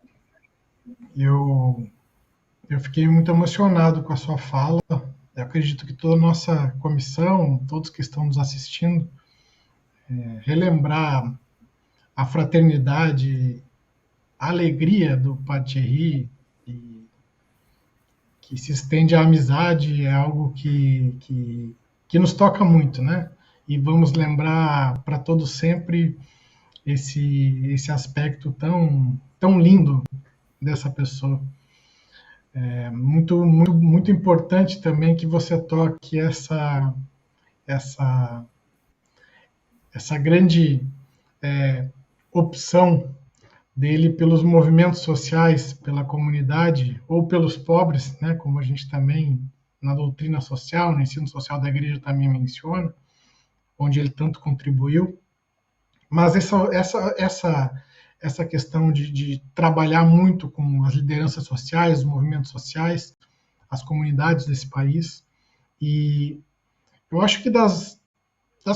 Eu fiquei muito emocionado com a sua fala. Eu acredito que toda a nossa comissão, todos que estão nos assistindo, relembrar a fraternidade, a alegria do Padre Thierry, que se estende à amizade, é algo que nos toca muito, né? E vamos lembrar para todos sempre esse aspecto tão lindo dessa pessoa. É muito importante também que você toque essa grande opção dele pelos movimentos sociais, pela comunidade, ou pelos pobres, né, como a gente também, na doutrina social, no ensino social da igreja também menciona, onde ele tanto contribuiu. Mas essa questão de trabalhar muito com as lideranças sociais, os movimentos sociais, as comunidades desse país. E eu acho que das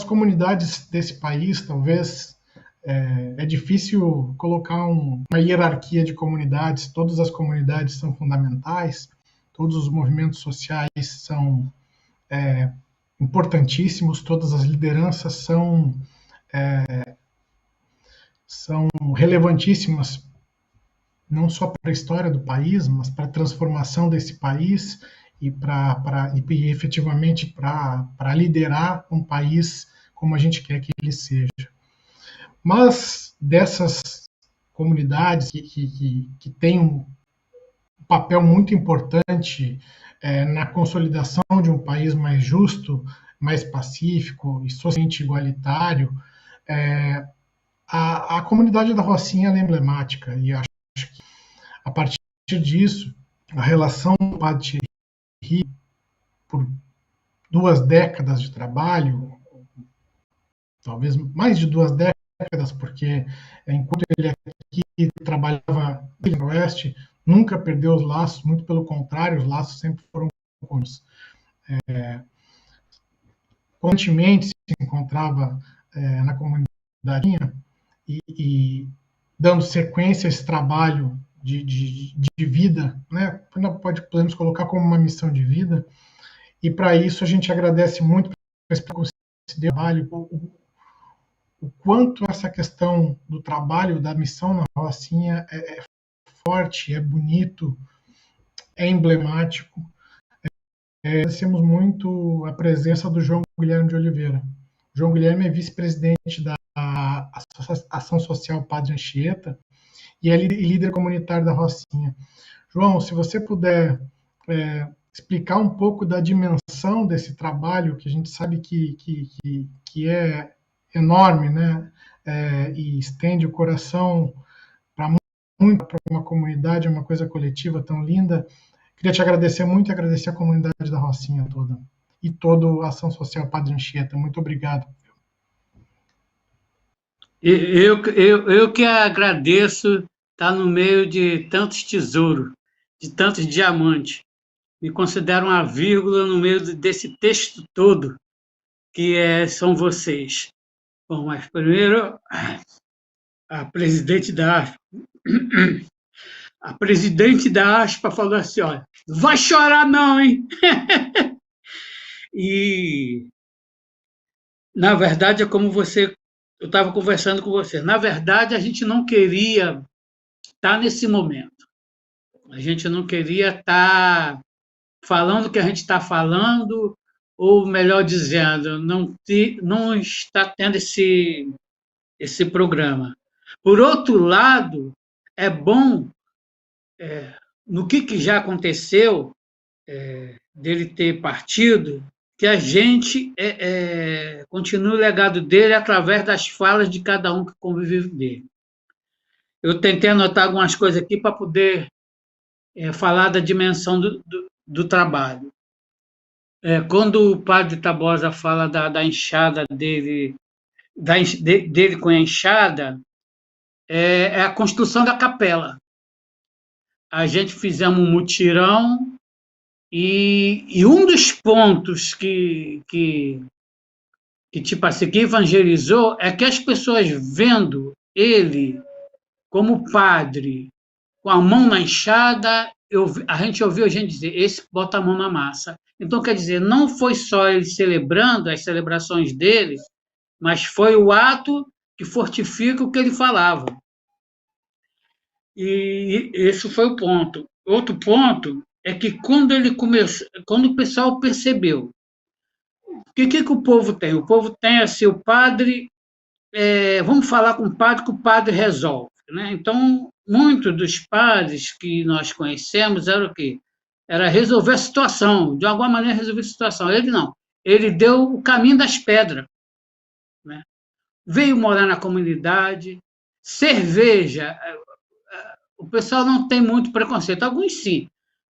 comunidades desse país, talvez, é difícil colocar uma hierarquia de comunidades. Todas as comunidades são fundamentais, todos os movimentos sociais são importantíssimos, todas as lideranças são relevantíssimas, não só para a história do país, mas para a transformação desse país e efetivamente para liderar um país como a gente quer que ele seja. Mas dessas comunidades que têm um papel muito importante na consolidação de um país mais justo, mais pacífico e socialmente igualitário, a comunidade da Rocinha é emblemática, e acho que a partir disso, a relação do Padre Thierry, por 2 décadas de trabalho, talvez mais de 2 décadas, porque enquanto ele aqui trabalhava no Oeste, nunca perdeu os laços, muito pelo contrário, os laços sempre foram bons. Constantemente se encontrava na comunidade e dando sequência a esse trabalho de vida, né? Podemos colocar como uma missão de vida, e para isso a gente agradece muito esse trabalho, o quanto essa questão do trabalho, da missão na Rocinha é forte, é bonito, é emblemático. Agradecemos muito a presença do João Guilherme de Oliveira. O João Guilherme é vice-presidente da Ação Social Padre Anchieta e é líder comunitário da Rocinha. João, se você puder explicar um pouco da dimensão desse trabalho, que a gente sabe que é enorme, né? E estende o coração para uma comunidade, uma coisa coletiva tão linda. Queria te agradecer muito e agradecer a comunidade da Rocinha toda e toda a Ação Social Padre Anchieta. Muito obrigado. Eu que agradeço estar no meio de tantos tesouros, de tantos diamantes. Me considero uma vírgula no meio desse texto todo, que são vocês. Bom, mas primeiro, a presidente da ASPA falou assim, olha, vai chorar não, hein? E, na verdade, é como eu estava conversando com você, na verdade, a gente não queria estar nesse momento. A gente não queria estar falando o que a gente está falando, ou melhor dizendo, não está tendo esse programa. Por outro lado, é bom, no que já aconteceu, dele ter partido, que a gente continue o legado dele através das falas de cada um que convive dele. Eu tentei anotar algumas coisas aqui para poder falar da dimensão do trabalho. Quando o padre Tabosa fala da enxada dele, dele com a enxada, é a construção da capela. A gente fizemos um mutirão e um dos pontos que tipo assim, que evangelizou é que as pessoas vendo ele como padre com a mão na enxada, a gente ouviu gente dizer, esse bota a mão na massa. Então, quer dizer, não foi só ele celebrando as celebrações dele, mas foi o ato que fortifica o que ele falava. E esse foi o ponto. Outro ponto é que quando o pessoal percebeu, o que o povo tem? O povo tem assim, o padre, vamos falar com o padre que o padre resolve, né? Então, muitos dos padres que nós conhecemos era o quê? Era resolver a situação, de alguma maneira resolver a situação. Ele não, ele deu o caminho das pedras, né? Veio morar na comunidade, cerveja, o pessoal não tem muito preconceito, alguns sim,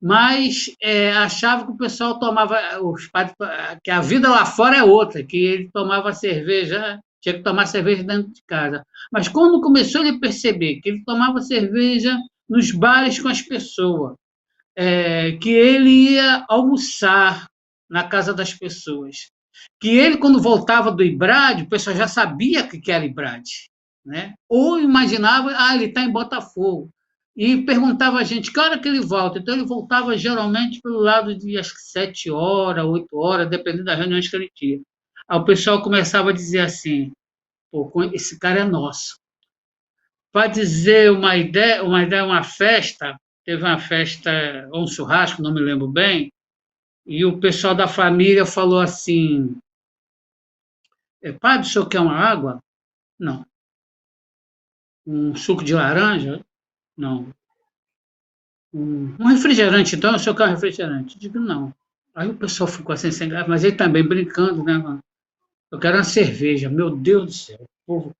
mas achava que o pessoal tomava, os padres, que a vida lá fora é outra, que ele tomava cerveja, tinha que tomar cerveja dentro de casa. Mas quando começou ele a perceber que ele tomava cerveja nos bares com as pessoas, que ele ia almoçar na casa das pessoas, que ele, quando voltava do Ibrade, o pessoal já sabia que era Ibrade, né? Ou imaginava, ele está em Botafogo. E perguntava a gente que hora que ele volta. Então, ele voltava geralmente pelo lado de, acho que 7 horas, 8 horas, dependendo das reuniões que ele tinha. Aí o pessoal começava a dizer assim, pô, esse cara é nosso. Para dizer uma ideia, uma festa, teve uma festa, ou um churrasco, não me lembro bem, e o pessoal da família falou assim, padre, o senhor quer uma água? Não. Um suco de laranja? Não. Um refrigerante, então, o senhor quer um refrigerante? Digo, não. Aí o pessoal ficou assim, sem graça, mas ele também brincando, né, mano? Eu quero uma cerveja, meu Deus do céu. O povo...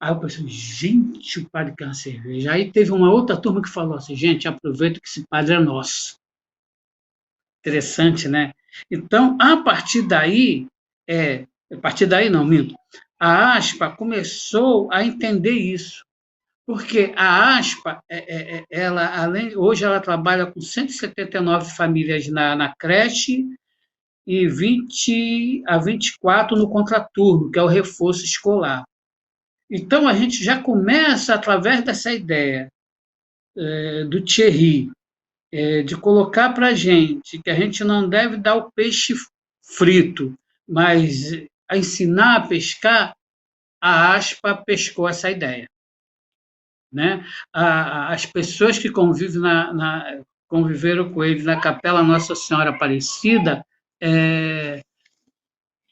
Aí eu pensei, gente, o padre quer uma cerveja. Aí teve uma outra turma que falou assim, gente, aproveita que esse padre é nosso. Interessante, né? Então, a partir daí não, minto, a ASPA começou a entender isso, porque a ASPA, hoje ela trabalha com 179 famílias na creche e 20 a 24 no contraturno, que é o reforço escolar. Então, a gente já começa, através dessa ideia do Thierry, de colocar para a gente que a gente não deve dar o peixe frito, mas a ensinar a pescar, a ASPA pescou essa ideia. Né? As pessoas que conviveram com ele na Capela Nossa Senhora Aparecida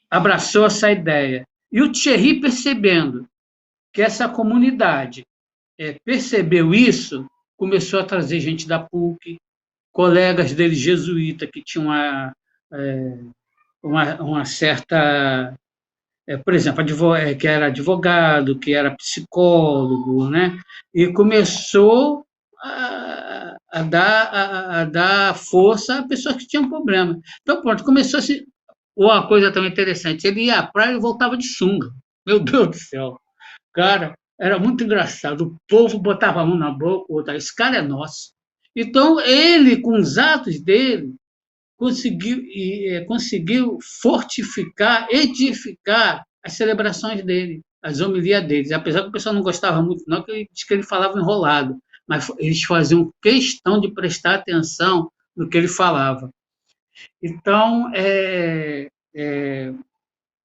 abraçou essa ideia. E o Thierry, percebendo que essa comunidade percebeu isso, começou a trazer gente da PUC, colegas dele jesuíta que tinham uma certa... por exemplo, que era advogado, que era psicólogo, né? E começou a dar força a pessoas que tinham problema. Então, pronto, começou assim. Uma coisa também interessante, ele ia à praia e voltava de sunga. Meu Deus do céu. Cara, era muito engraçado. O povo botava a mão na boca, o outro, esse cara é nosso. Então, ele, com os atos dele, conseguiu fortificar, edificar as celebrações dele, as homilias dele. Apesar que o pessoal não gostava muito, não, que ele disse que ele falava enrolado, mas eles faziam questão de prestar atenção no que ele falava. Então,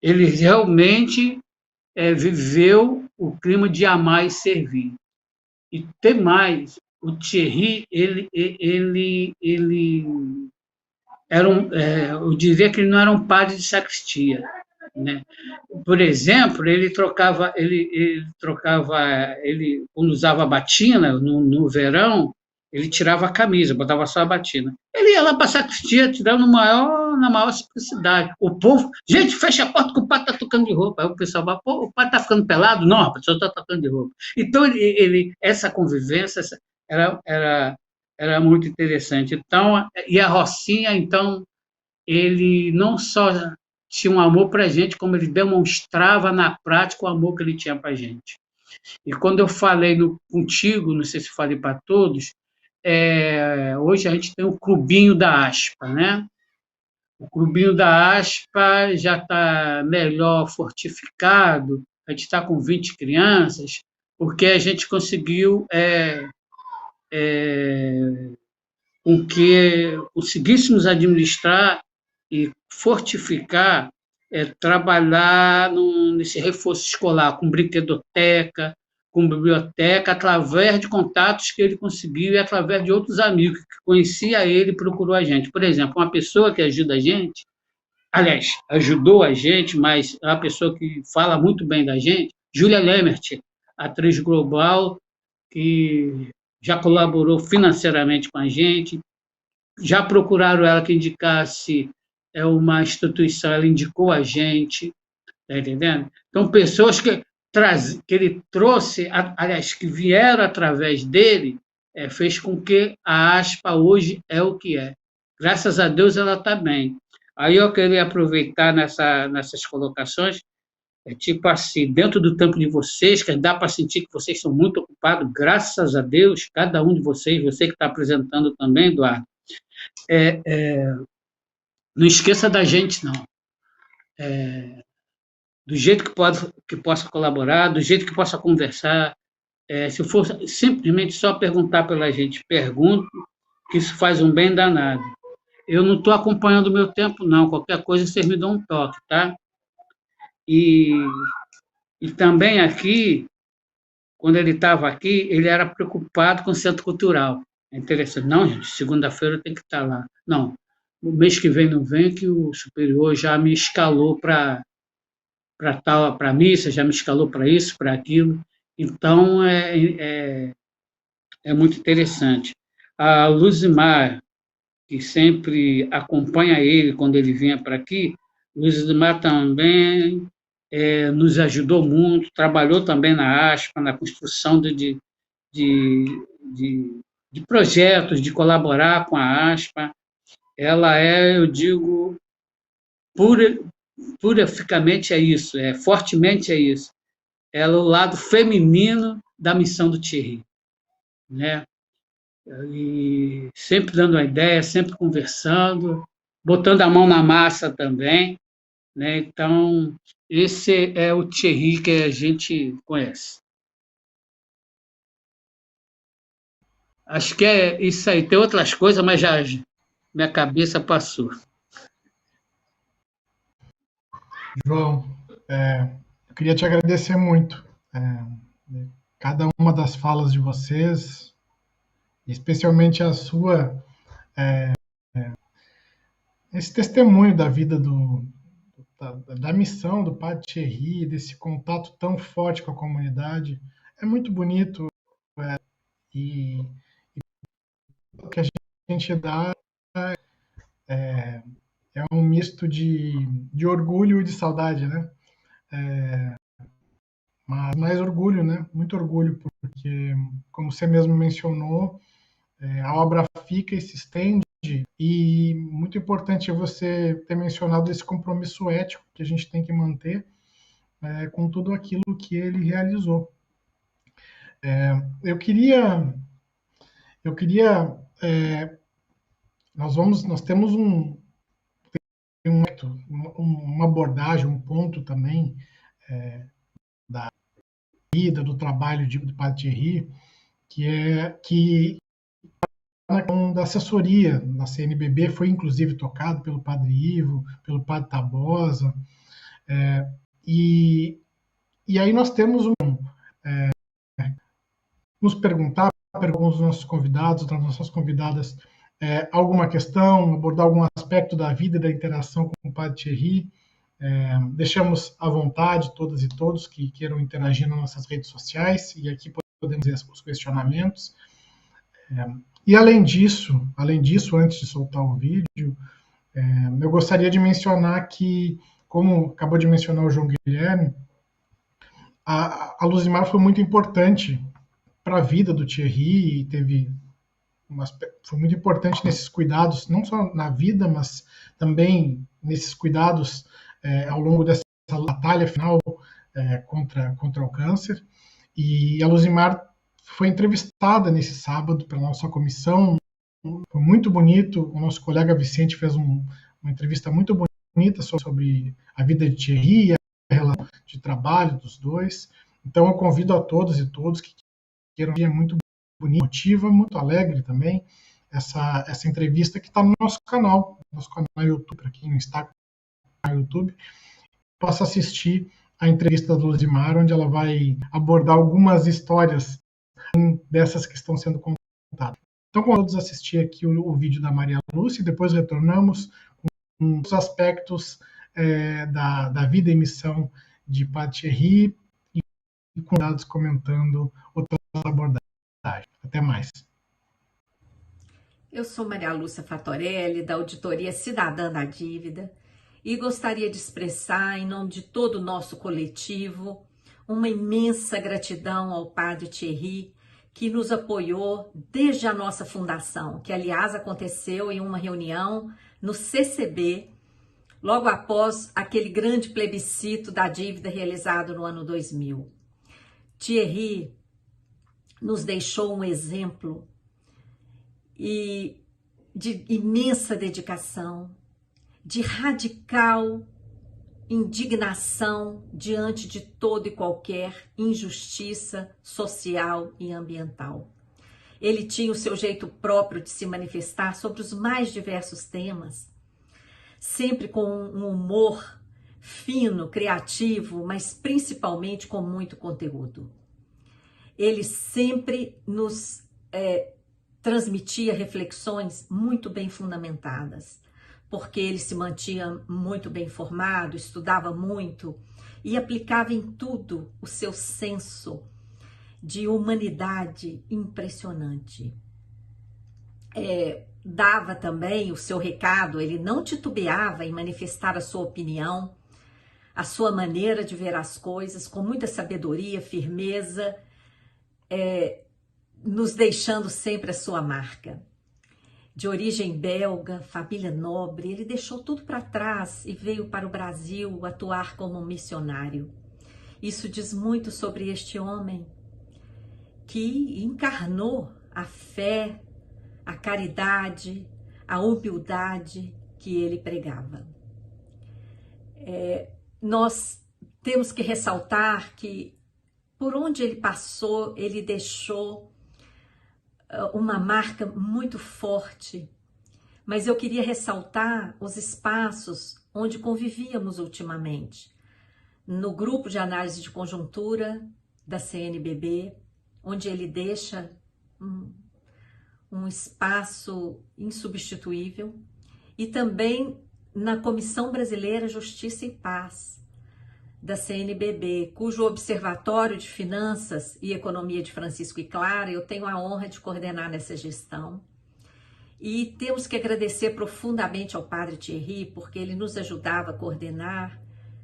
ele realmente viveu o clima de amar e servir. E tem mais, o Thierry, ele eu diria que ele não era um padre de sacristia, né? Por exemplo, quando usava a batina no verão, ele tirava a camisa, botava só a batina. Ele ia lá para a sacristia, tirando na maior simplicidade. O povo, gente, fecha a porta que o padre está tocando de roupa. Aí o pessoal fala, pô, o padre está ficando pelado? Não, a pessoa está tocando de roupa. Então, essa convivência era muito interessante. Então, e a Rocinha, então, ele não só tinha um amor para a gente, como ele demonstrava na prática o amor que ele tinha para a gente. E quando eu falei contigo, não sei se falei para todos, hoje a gente tem o clubinho da ASPA, né? O clubinho da ASPA já está melhor fortificado, a gente está com 20 crianças, porque a gente conseguiu com que conseguíssemos administrar e fortificar, trabalhar nesse reforço escolar, com brinquedoteca, com biblioteca, através de contatos que ele conseguiu e através de outros amigos que conhecia ele e procurou a gente. Por exemplo, uma pessoa que ajuda a gente, aliás, ajudou a gente, mas é uma pessoa que fala muito bem da gente, Júlia Lemert, atriz global, que já colaborou financeiramente com a gente, já procuraram ela que indicasse uma instituição, ela indicou a gente, tá entendendo? Então, pessoas que ele trouxe, aliás, que vieram através dele, fez com que a ASPA hoje é o que é. Graças a Deus ela está bem. Aí eu queria aproveitar nessas colocações, tipo assim, dentro do tempo de vocês, que dá para sentir que vocês são muito ocupados, graças a Deus, cada um de vocês, você que está apresentando também, Eduardo, não esqueça da gente, não. Do jeito que possa colaborar, do jeito que possa conversar. Se for simplesmente só perguntar pela gente, pergunto, que isso faz um bem danado. Eu não estou acompanhando o meu tempo, não. Qualquer coisa, vocês me dão um toque, tá? E também aqui, quando ele estava aqui, ele era preocupado com o Centro Cultural. É interessante. Não, gente, segunda-feira eu tenho que estar lá. Não, o mês que vem não vem, que o superior já me escalou para a missa, já me escalou para isso, para aquilo. Então, é muito interessante. A Luzimar, que sempre acompanha ele quando ele vinha para aqui. Luiz Edmar também nos ajudou muito, trabalhou também na ASPA, na construção de, de, de projetos, de colaborar com a ASPA. Ela eu digo, purificamente é isso, fortemente é isso. Ela é o lado feminino da missão do Thierry, né? E sempre dando uma ideia, sempre conversando, botando a mão na massa também, né? Então, esse é o Thierry que a gente conhece. Acho que é isso aí. Tem outras coisas, mas já minha cabeça passou. João, eu queria te agradecer muito. Cada uma das falas de vocês, especialmente a sua, esse testemunho da vida da missão do Padre Thierry, desse contato tão forte com a comunidade, é muito bonito, e o que a gente dá é um misto de orgulho e de saudade, né? Mas mais orgulho, né? Muito orgulho, porque, como você mesmo mencionou, a obra fica e se estende, e muito importante é você ter mencionado esse compromisso ético que a gente tem que manter com tudo aquilo que ele realizou. Eu queria, nós temos uma abordagem, um ponto também da vida, do trabalho do Padre Thierry, que da assessoria da CNBB foi inclusive tocado pelo Padre Ivo, pelo Padre Tabosa, e aí nós temos nos perguntar para alguns dos nossos convidados, das nossas convidadas, alguma questão, abordar algum aspecto da vida e da interação com o Padre Thierry. Deixamos à vontade todas e todos que queiram interagir nas nossas redes sociais, e aqui podemos ver os questionamentos. E além disso, antes de soltar o vídeo, eu gostaria de mencionar que, como acabou de mencionar o João Guilherme, a Luzimar foi muito importante para a vida do Thierry, e foi muito importante nesses cuidados, não só na vida, mas também nesses cuidados ao longo dessa batalha final contra o câncer. E a Luzimar foi entrevistada nesse sábado pela nossa comissão, foi muito bonito. O nosso colega Vicente fez uma entrevista muito bonita sobre a vida de Thierry e a relação de trabalho dos dois. Então eu convido a todos e todos que queiram ver, muito bonita, motiva, muito alegre também, essa entrevista que está no nosso canal YouTube, para quem não está no YouTube, possa assistir a entrevista do Luzimar, onde ela vai abordar algumas histórias dessas que estão sendo contadas. Então, vamos assistir aqui o vídeo da Maria Lúcia, e depois retornamos com os aspectos da vida e missão de Padre Thierry, e com dados comentando outras abordagens. Até mais. Eu sou Maria Lúcia Fatorelli, da Auditoria Cidadã da Dívida, e gostaria de expressar, em nome de todo o nosso coletivo, uma imensa gratidão ao Padre Thierry, que nos apoiou desde a nossa fundação, que aliás aconteceu em uma reunião no CCB, logo após aquele grande plebiscito da dívida realizado no ano 2000. Thierry nos deixou um exemplo de imensa dedicação, de radical indignação diante de toda e qualquer injustiça social e ambiental. Ele tinha o seu jeito próprio de se manifestar sobre os mais diversos temas, sempre com um humor fino, criativo, mas principalmente com muito conteúdo. Ele sempre nos transmitia reflexões muito bem fundamentadas, porque ele se mantinha muito bem informado, estudava muito e aplicava em tudo o seu senso de humanidade impressionante. dava também o seu recado, ele não titubeava em manifestar a sua opinião, a sua maneira de ver as coisas, com muita sabedoria, firmeza, nos deixando sempre a sua marca. De origem belga, família nobre, ele deixou tudo para trás e veio para o Brasil atuar como um missionário. Isso diz muito sobre este homem que encarnou a fé, a caridade, a humildade que ele pregava. Nós temos que ressaltar que por onde ele passou, ele deixou uma marca muito forte, mas eu queria ressaltar os espaços onde convivíamos ultimamente. No grupo de análise de conjuntura da CNBB, onde ele deixa um espaço insubstituível, e também na Comissão Brasileira Justiça e Paz da CNBB, cujo Observatório de Finanças e Economia de Francisco e Clara eu tenho a honra de coordenar nessa gestão. E temos que agradecer profundamente ao Padre Thierry, porque ele nos ajudava a coordenar.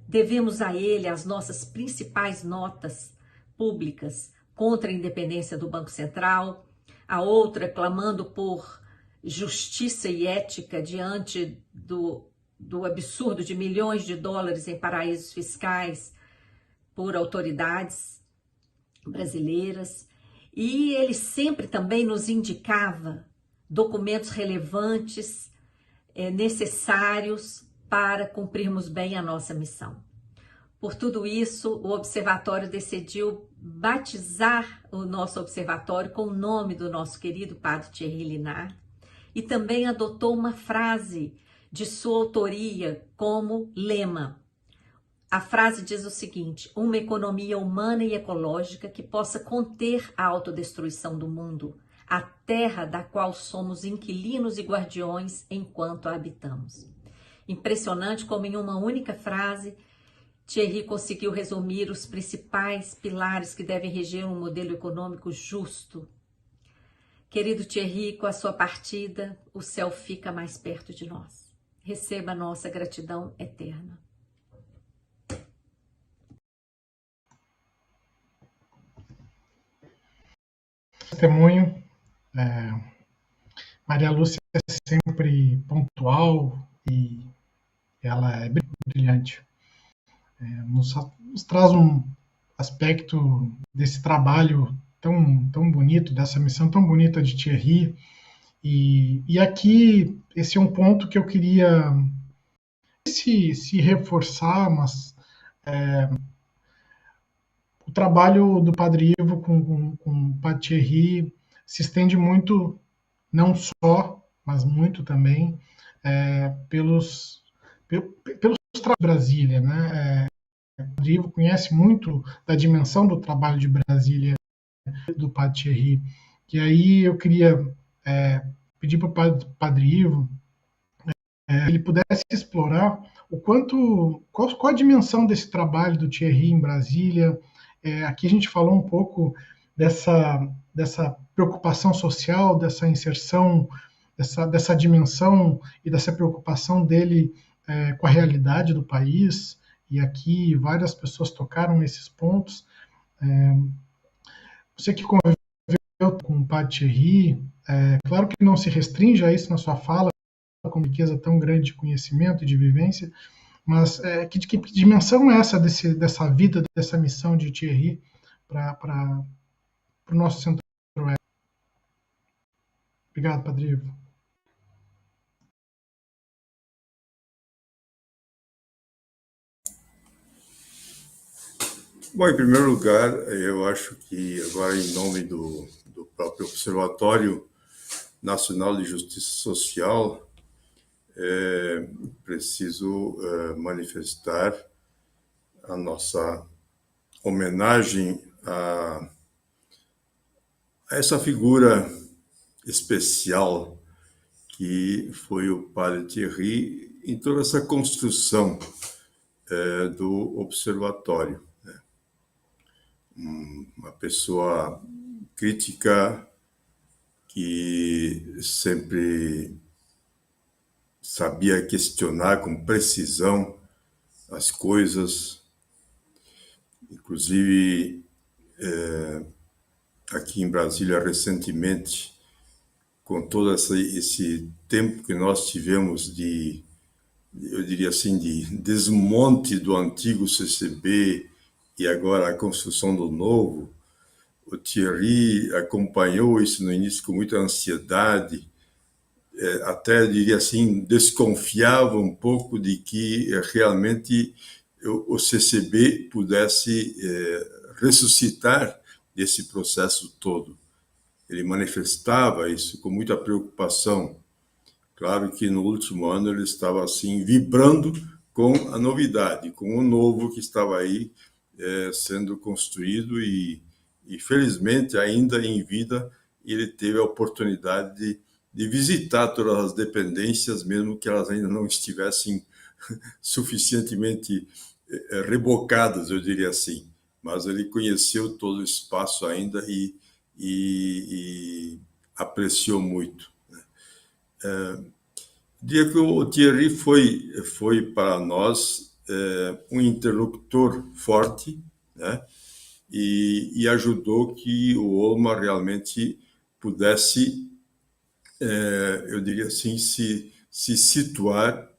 Devemos a ele as nossas principais notas públicas contra a independência do Banco Central, a outra clamando por justiça e ética diante do absurdo de milhões de dólares em paraísos fiscais por autoridades brasileiras. E ele sempre também nos indicava documentos relevantes, necessários para cumprirmos bem a nossa missão. Por tudo isso, o Observatório decidiu batizar o nosso observatório com o nome do nosso querido Padre Thierry Linard e também adotou uma frase de sua autoria como lema. A frase diz o seguinte: uma economia humana e ecológica que possa conter a autodestruição do mundo, a terra da qual somos inquilinos e guardiões enquanto a habitamos. Impressionante como em uma única frase Thierry conseguiu resumir os principais pilares que devem reger um modelo econômico justo. Querido Thierry, com a sua partida, o céu fica mais perto de nós. Receba a nossa gratidão eterna. Testemunho. Maria Lúcia é sempre pontual e ela é brilhante. Nos traz um aspecto desse trabalho tão bonito, dessa missão tão bonita de Thierry. E aqui, esse é um ponto que eu queria se reforçar, mas o trabalho do Padre Ivo com o Padre Thierry se estende muito, não só, mas muito também, pelos trabalhos de Brasília, né? O Padre Ivo conhece muito da dimensão do trabalho de Brasília do Padre Thierry. E aí eu queria pedir para o Padre Ivo ele pudesse explorar qual a dimensão desse trabalho do Thierry em Brasília. Aqui a gente falou um pouco dessa preocupação social, dessa inserção, dessa dimensão e dessa preocupação dele com a realidade do país, e aqui várias pessoas tocaram nesses pontos. Você que conviveu com o Padre Thierry, claro que não se restringe a isso na sua fala, com riqueza tão grande de conhecimento e de vivência, mas que dimensão é essa dessa vida, dessa missão de Thierry para o nosso centro-oeste? Obrigado, Padre Ivo. Bom, em primeiro lugar, eu acho que agora, em nome do próprio Observatório Nacional de Justiça Social, preciso manifestar a nossa homenagem a essa figura especial que foi o Padre Thierry em toda essa construção do observatório. Uma pessoa crítica que sempre sabia questionar com precisão as coisas. Inclusive, aqui em Brasília, recentemente, com todo esse tempo que nós tivemos de, eu diria assim, de desmonte do antigo CCB e agora a construção do novo, o Thierry acompanhou isso no início com muita ansiedade, até, eu diria assim, desconfiava um pouco de que realmente o CCB pudesse ressuscitar esse processo todo. Ele manifestava isso com muita preocupação. Claro que no último ano ele estava assim vibrando com a novidade, com o novo que estava aí sendo construído e felizmente ainda em vida ele teve a oportunidade de visitar todas as dependências, mesmo que elas ainda não estivessem suficientemente rebocadas, eu diria assim. Mas ele conheceu todo o espaço ainda e apreciou muito. Diria que o Thierry foi para nós um interlocutor forte, né? E ajudou que o Olma realmente pudesse, eu diria assim, se situar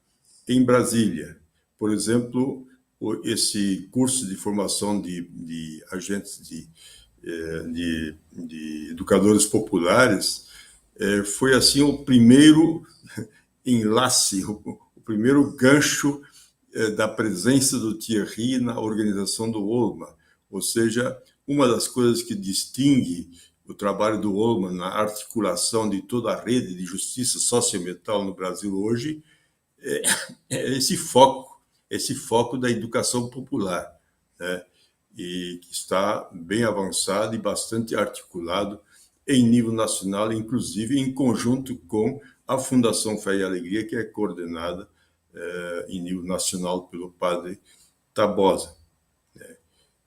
em Brasília. Por exemplo, esse curso de formação de agentes de educadores populares foi assim o primeiro enlace, o primeiro gancho da presença do Thierry na organização do Olma. Ou seja, uma das coisas que distingue o trabalho do Olma na articulação de toda a rede de justiça socioambiental no Brasil hoje é esse foco da educação popular, né? E que está bem avançado e bastante articulado em nível nacional, inclusive em conjunto com a Fundação Fé e Alegria, que é coordenada em nível nacional pelo padre Tabosa.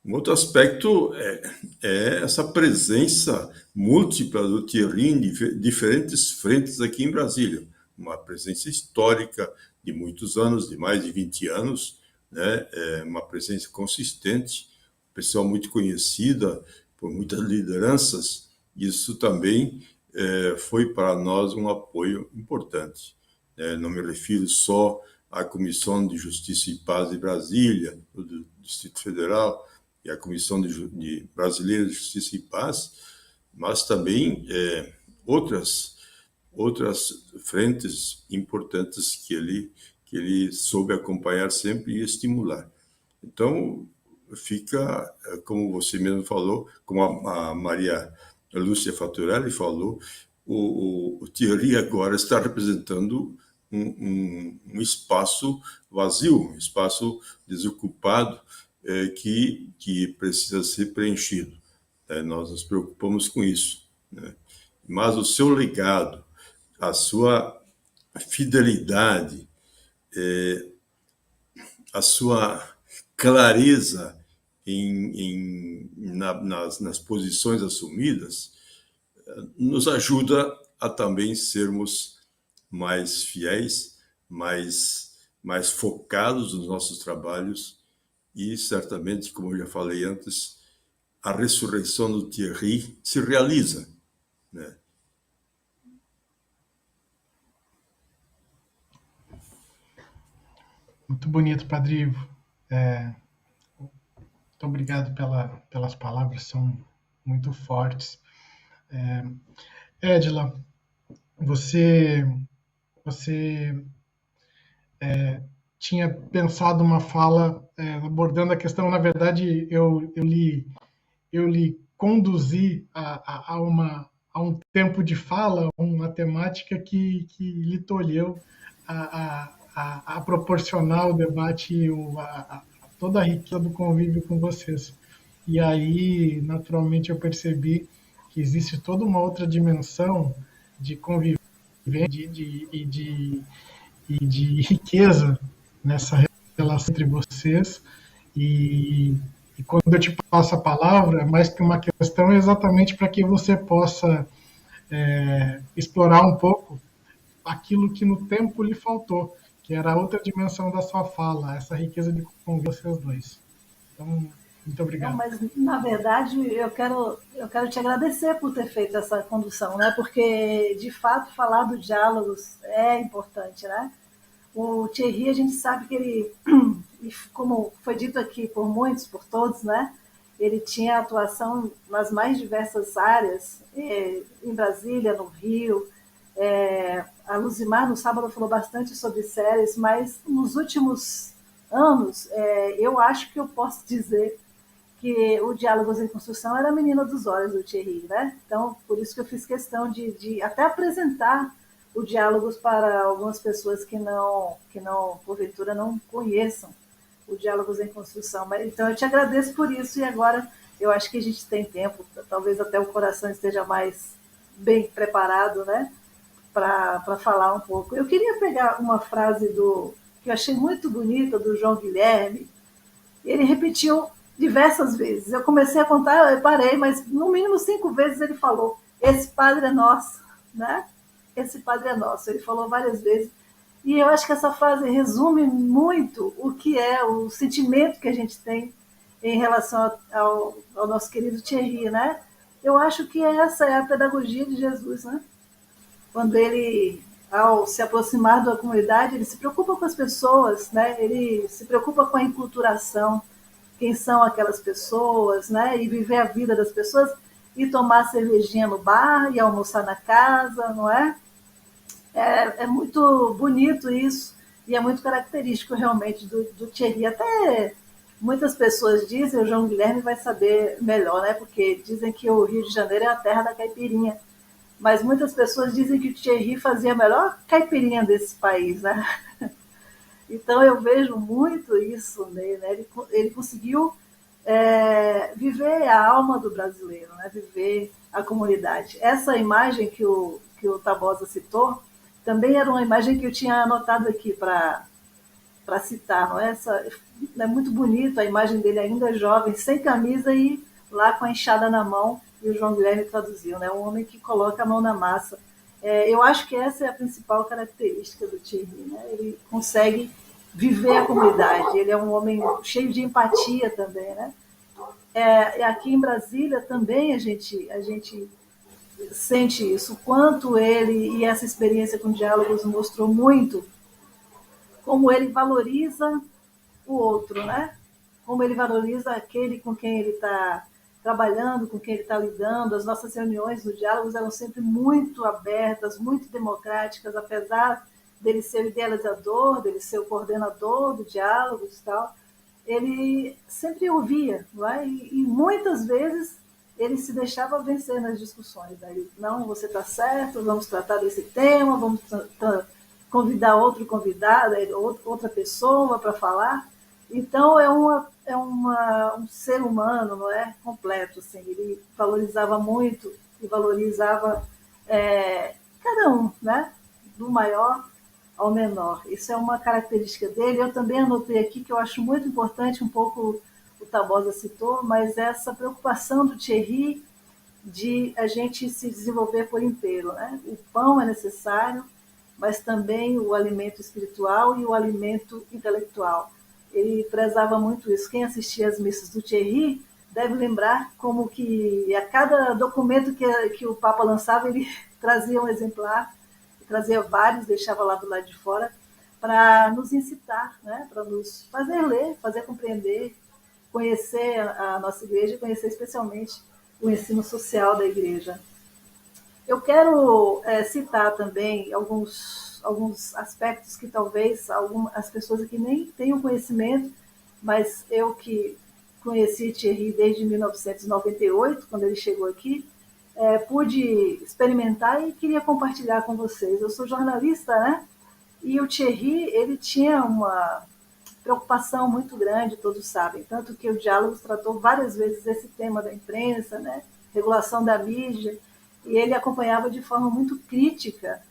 Um outro aspecto é essa presença múltipla do Thierry em diferentes frentes aqui em Brasília. Uma presença histórica de muitos anos, de mais de 20 anos, né? Uma presença consistente, pessoa muito conhecida por muitas lideranças. Isso também foi para nós um apoio importante. Não me refiro só à Comissão de Justiça e Paz de Brasília, do Distrito Federal, e a Comissão Brasileira de Justiça e Paz, mas também outras frentes importantes que ele soube acompanhar sempre e estimular. Então, fica, como você mesmo falou, como a Maria Lúcia Fatorelli falou, o Thierry agora está representando um espaço vazio, um espaço desocupado, que precisa ser preenchido. Nós nos preocupamos com isso, né? Mas o seu legado, a sua fidelidade, a sua clareza nas posições assumidas, nos ajuda a também sermos mais fiéis, mais focados nos nossos trabalhos e, certamente, como eu já falei antes, a ressurreição do Thierry se realiza, né? Muito bonito, Padre Ivo. Muito obrigado pelas palavras, são muito fortes. Edila, você tinha pensado uma fala abordando a questão, na verdade, eu lhe conduzi a um tempo de fala, uma temática que lhe tolheu a proporcionar o debate, toda a riqueza do convívio com vocês. E aí, naturalmente, eu percebi que existe toda uma outra dimensão de convivência e de riqueza nessa relação entre vocês. E quando eu te passo a palavra, mais que uma questão, é exatamente para que você possa explorar um pouco aquilo que no tempo lhe faltou, que era a outra dimensão da sua fala, essa riqueza de conviver vocês dois. Então, muito Não, obrigado. mas, na verdade, eu quero te agradecer por ter feito essa condução, né? Porque, de fato, falar do diálogos é importante, né? O Thierry, a gente sabe que ele, como foi dito aqui por muitos, por todos, né? Ele tinha atuação nas mais diversas áreas, em Brasília, no Rio. A Luzimar, no sábado, falou bastante sobre séries, mas nos últimos anos, eu acho que eu posso dizer que o Diálogos em Construção era a menina dos olhos do Thierry, né? Então, por isso que eu fiz questão de até apresentar o Diálogos para algumas pessoas que não, porventura, não conheçam o Diálogos em Construção. Então, eu te agradeço por isso e agora eu acho que a gente tem tempo, talvez até o coração esteja mais bem preparado, né? Para falar um pouco. Eu queria pegar uma frase que eu achei muito bonita, do João Guilherme. Ele repetiu diversas vezes. Eu comecei a contar, eu parei, mas no mínimo 5 vezes ele falou: esse padre é nosso, né? Esse padre é nosso. Ele falou várias vezes. E eu acho que essa frase resume muito o que é o sentimento que a gente tem em relação ao nosso querido Thierry, né? Eu acho que essa é a pedagogia de Jesus, né? Quando ele, ao se aproximar da comunidade, ele se preocupa com as pessoas, né? Ele se preocupa com a enculturação, quem são aquelas pessoas, né? E viver a vida das pessoas e tomar cervejinha no bar e almoçar na casa, não é? É muito bonito isso e é muito característico realmente do Thierry. Até muitas pessoas dizem, o João Guilherme vai saber melhor, né? Porque dizem que o Rio de Janeiro é a terra da caipirinha. Mas muitas pessoas dizem que o Thierry fazia a melhor caipirinha desse país, né? Então eu vejo muito isso nele, né? Ele conseguiu viver a alma do brasileiro, né? Viver a comunidade. Essa imagem que o Tabosa citou também era uma imagem que eu tinha anotado aqui para citar, não é? É muito bonito a imagem dele ainda jovem, sem camisa e lá com a enxada na mão, e o João Guilherme traduziu, né? Um homem que coloca a mão na massa. Eu acho que essa é a principal característica do Thierry, né? Ele consegue viver a comunidade, ele é um homem cheio de empatia também, né? Aqui em Brasília também a gente sente isso, quanto ele e essa experiência com diálogos mostrou muito como ele valoriza o outro, né? Como ele valoriza aquele com quem ele está trabalhando, com quem ele está lidando. As nossas reuniões no Diálogos eram sempre muito abertas, muito democráticas, apesar dele ser o idealizador, dele ser o coordenador do Diálogos e tal. Ele sempre ouvia, não é? E muitas vezes ele se deixava vencer nas discussões. Né? Ele, não, você está certo, vamos tratar desse tema, vamos convidar outro convidado, outra pessoa para falar. Então, um ser humano, não é? Completo. Assim. Ele valorizava muito e valorizava cada um, né? Do maior ao menor. Isso é uma característica dele. Eu também anotei aqui que eu acho muito importante, um pouco o Tabosa citou, mas essa preocupação do Thierry de a gente se desenvolver por inteiro. Né? O pão é necessário, mas também o alimento espiritual e o alimento intelectual. Ele prezava muito isso. Quem assistia às missas do Thierry deve lembrar como que a cada documento que o Papa lançava, ele trazia um exemplar, trazia vários, deixava lá do lado de fora, para nos incitar, né? Para nos fazer ler, fazer compreender, conhecer a nossa igreja, conhecer especialmente o ensino social da igreja. Eu quero citar também alguns aspectos que talvez as pessoas aqui nem tenham conhecimento, mas eu que conheci Thierry desde 1998, quando ele chegou aqui, pude experimentar e queria compartilhar com vocês. Eu sou jornalista, né? E o Thierry, ele tinha uma preocupação muito grande, todos sabem, tanto que o Diálogos tratou várias vezes esse tema da imprensa, né? Regulação da mídia, e ele acompanhava de forma muito crítica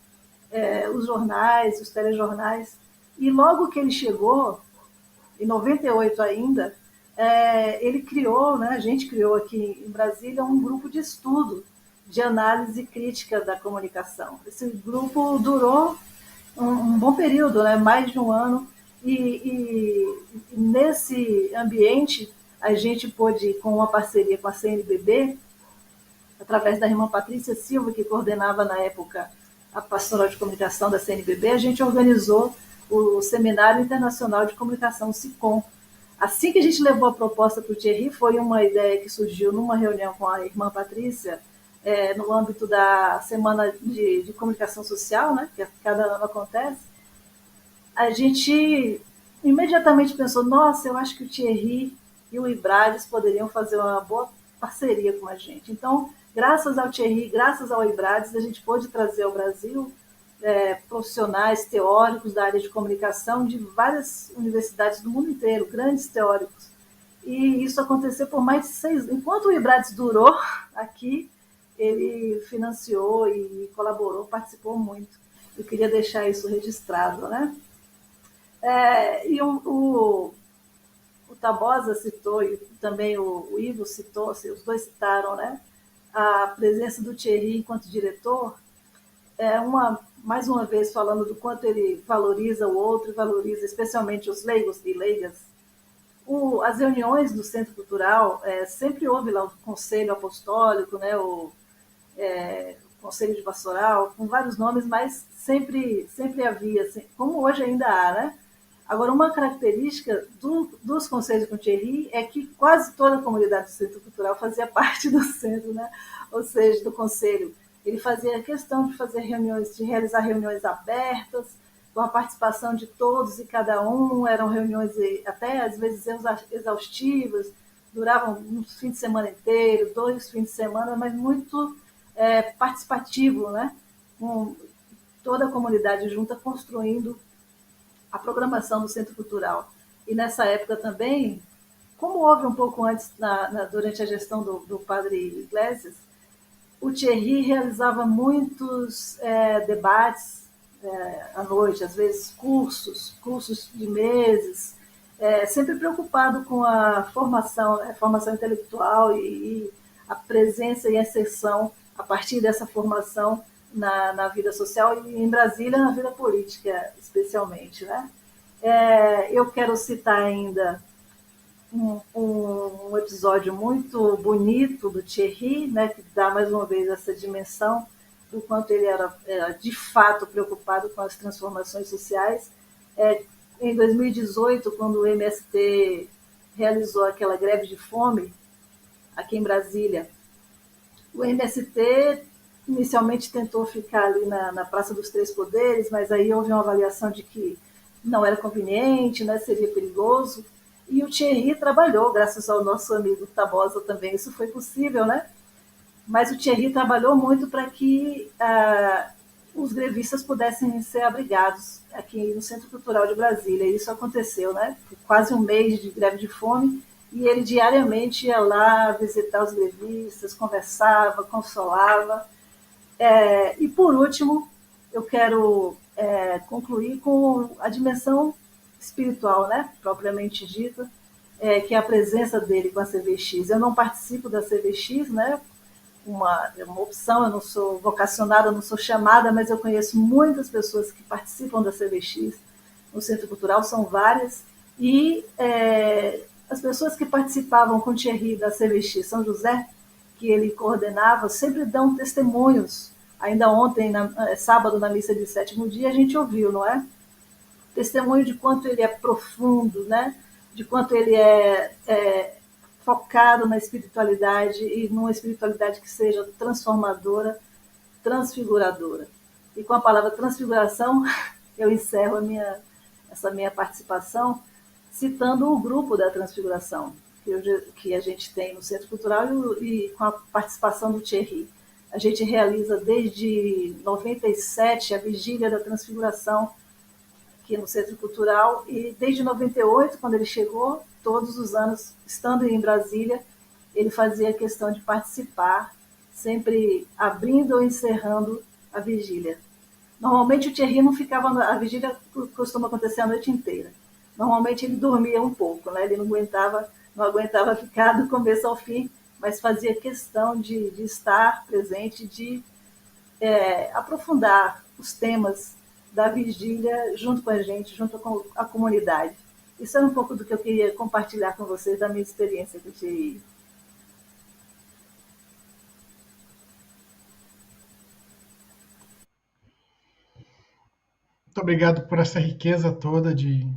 os jornais, os telejornais. E logo que ele chegou, em 98 ainda, ele criou, né, a gente criou aqui em Brasília um grupo de estudo de análise crítica da comunicação. Esse grupo durou um bom período, né? Mais de um ano, e nesse ambiente a gente pôde, com uma parceria com a CNBB, através da irmã Patrícia Silva, que coordenava na época a pastoral de comunicação da CNBB, a gente organizou o Seminário Internacional de Comunicação, o SICOM. Assim que a gente levou a proposta para o Thierry, foi uma ideia que surgiu numa reunião com a irmã Patrícia, no âmbito da Semana de Comunicação Social, né, que cada ano acontece. A gente imediatamente pensou, nossa, eu acho que o Thierry e o Ibrades poderiam fazer uma boa parceria com a gente. Então, graças ao Thierry, graças ao Ibrades, a gente pôde trazer ao Brasil profissionais teóricos da área de comunicação de várias universidades do mundo inteiro, grandes teóricos. E isso aconteceu por mais de 6 anos. Enquanto o Ibrades durou aqui, ele financiou e colaborou, participou muito. Eu queria deixar isso registrado, né? E o Tabosa citou, e também o Ivo citou, assim, os dois citaram, né? A presença do Thierry enquanto diretor, mais uma vez falando do quanto ele valoriza o outro, valoriza especialmente os leigos e leigas. As reuniões do Centro Cultural, sempre houve lá o Conselho Apostólico, né, o Conselho de Pastoral, com vários nomes, mas sempre havia, assim, como hoje ainda há, né? Agora, uma característica dos conselhos com Thierry é que quase toda a comunidade do Centro Cultural fazia parte do centro, né? Ou seja, do conselho. Ele fazia questão de fazer reuniões, de realizar reuniões abertas, com a participação de todos e cada um. Eram reuniões até, às vezes, exaustivas, duravam um fim de semana inteiro, 2 fins de semana, mas muito participativo, né? Com toda a comunidade junta, construindo a programação do Centro Cultural. E nessa época também, como houve um pouco antes, durante a gestão do padre Iglesias, o Thierry realizava muitos debates à noite, às vezes cursos de meses, sempre preocupado com a formação intelectual e a presença e a inserção a partir dessa formação na vida social e em Brasília na vida política, especialmente, né? Eu quero citar ainda um episódio muito bonito do Thierry, né, que dá mais uma vez essa dimensão do quanto ele era de fato preocupado com as transformações sociais. Em 2018, quando o MST realizou aquela greve de fome aqui em Brasília, o MST inicialmente tentou ficar ali na Praça dos Três Poderes, mas aí houve uma avaliação de que não era conveniente, né, seria perigoso. E o Thierry trabalhou, graças ao nosso amigo Tabosa também, isso foi possível, né? Mas o Thierry trabalhou muito para que os grevistas pudessem ser abrigados aqui no Centro Cultural de Brasília. E isso aconteceu, né? Foi quase um mês de greve de fome, e ele diariamente ia lá visitar os grevistas, conversava, consolava. E, por último, eu quero concluir com a dimensão espiritual, né, propriamente dita, que é a presença dele com a CVX. Eu não participo da CVX, né, é uma opção, eu não sou vocacionada, eu não sou chamada, mas eu conheço muitas pessoas que participam da CVX no Centro Cultural, são várias, e as pessoas que participavam com o Thierry da CVX São José, que ele coordenava, sempre dão testemunhos. Ainda ontem, sábado, na missa de 7º dia, a gente ouviu, não é? Testemunho de quanto ele é profundo, né? De quanto ele é focado na espiritualidade, e numa espiritualidade que seja transformadora, transfiguradora. E com a palavra transfiguração, eu encerro essa minha participação citando o grupo da transfiguração que a gente tem no Centro Cultural e com a participação do Thierry. A gente realiza desde 97 a Vigília da Transfiguração aqui no Centro Cultural, e desde 98, quando ele chegou, todos os anos, estando em Brasília, ele fazia questão de participar, sempre abrindo ou encerrando a vigília. Normalmente o Thierry não ficava, a vigília costuma acontecer a noite inteira. Normalmente ele dormia um pouco, né? Ele não aguentava ficar do começo ao fim, mas fazia questão de estar presente, de aprofundar os temas da vigília junto com a gente, junto com a comunidade. Isso é um pouco do que eu queria compartilhar com vocês, da minha experiência com o TI. Muito obrigado por essa riqueza toda de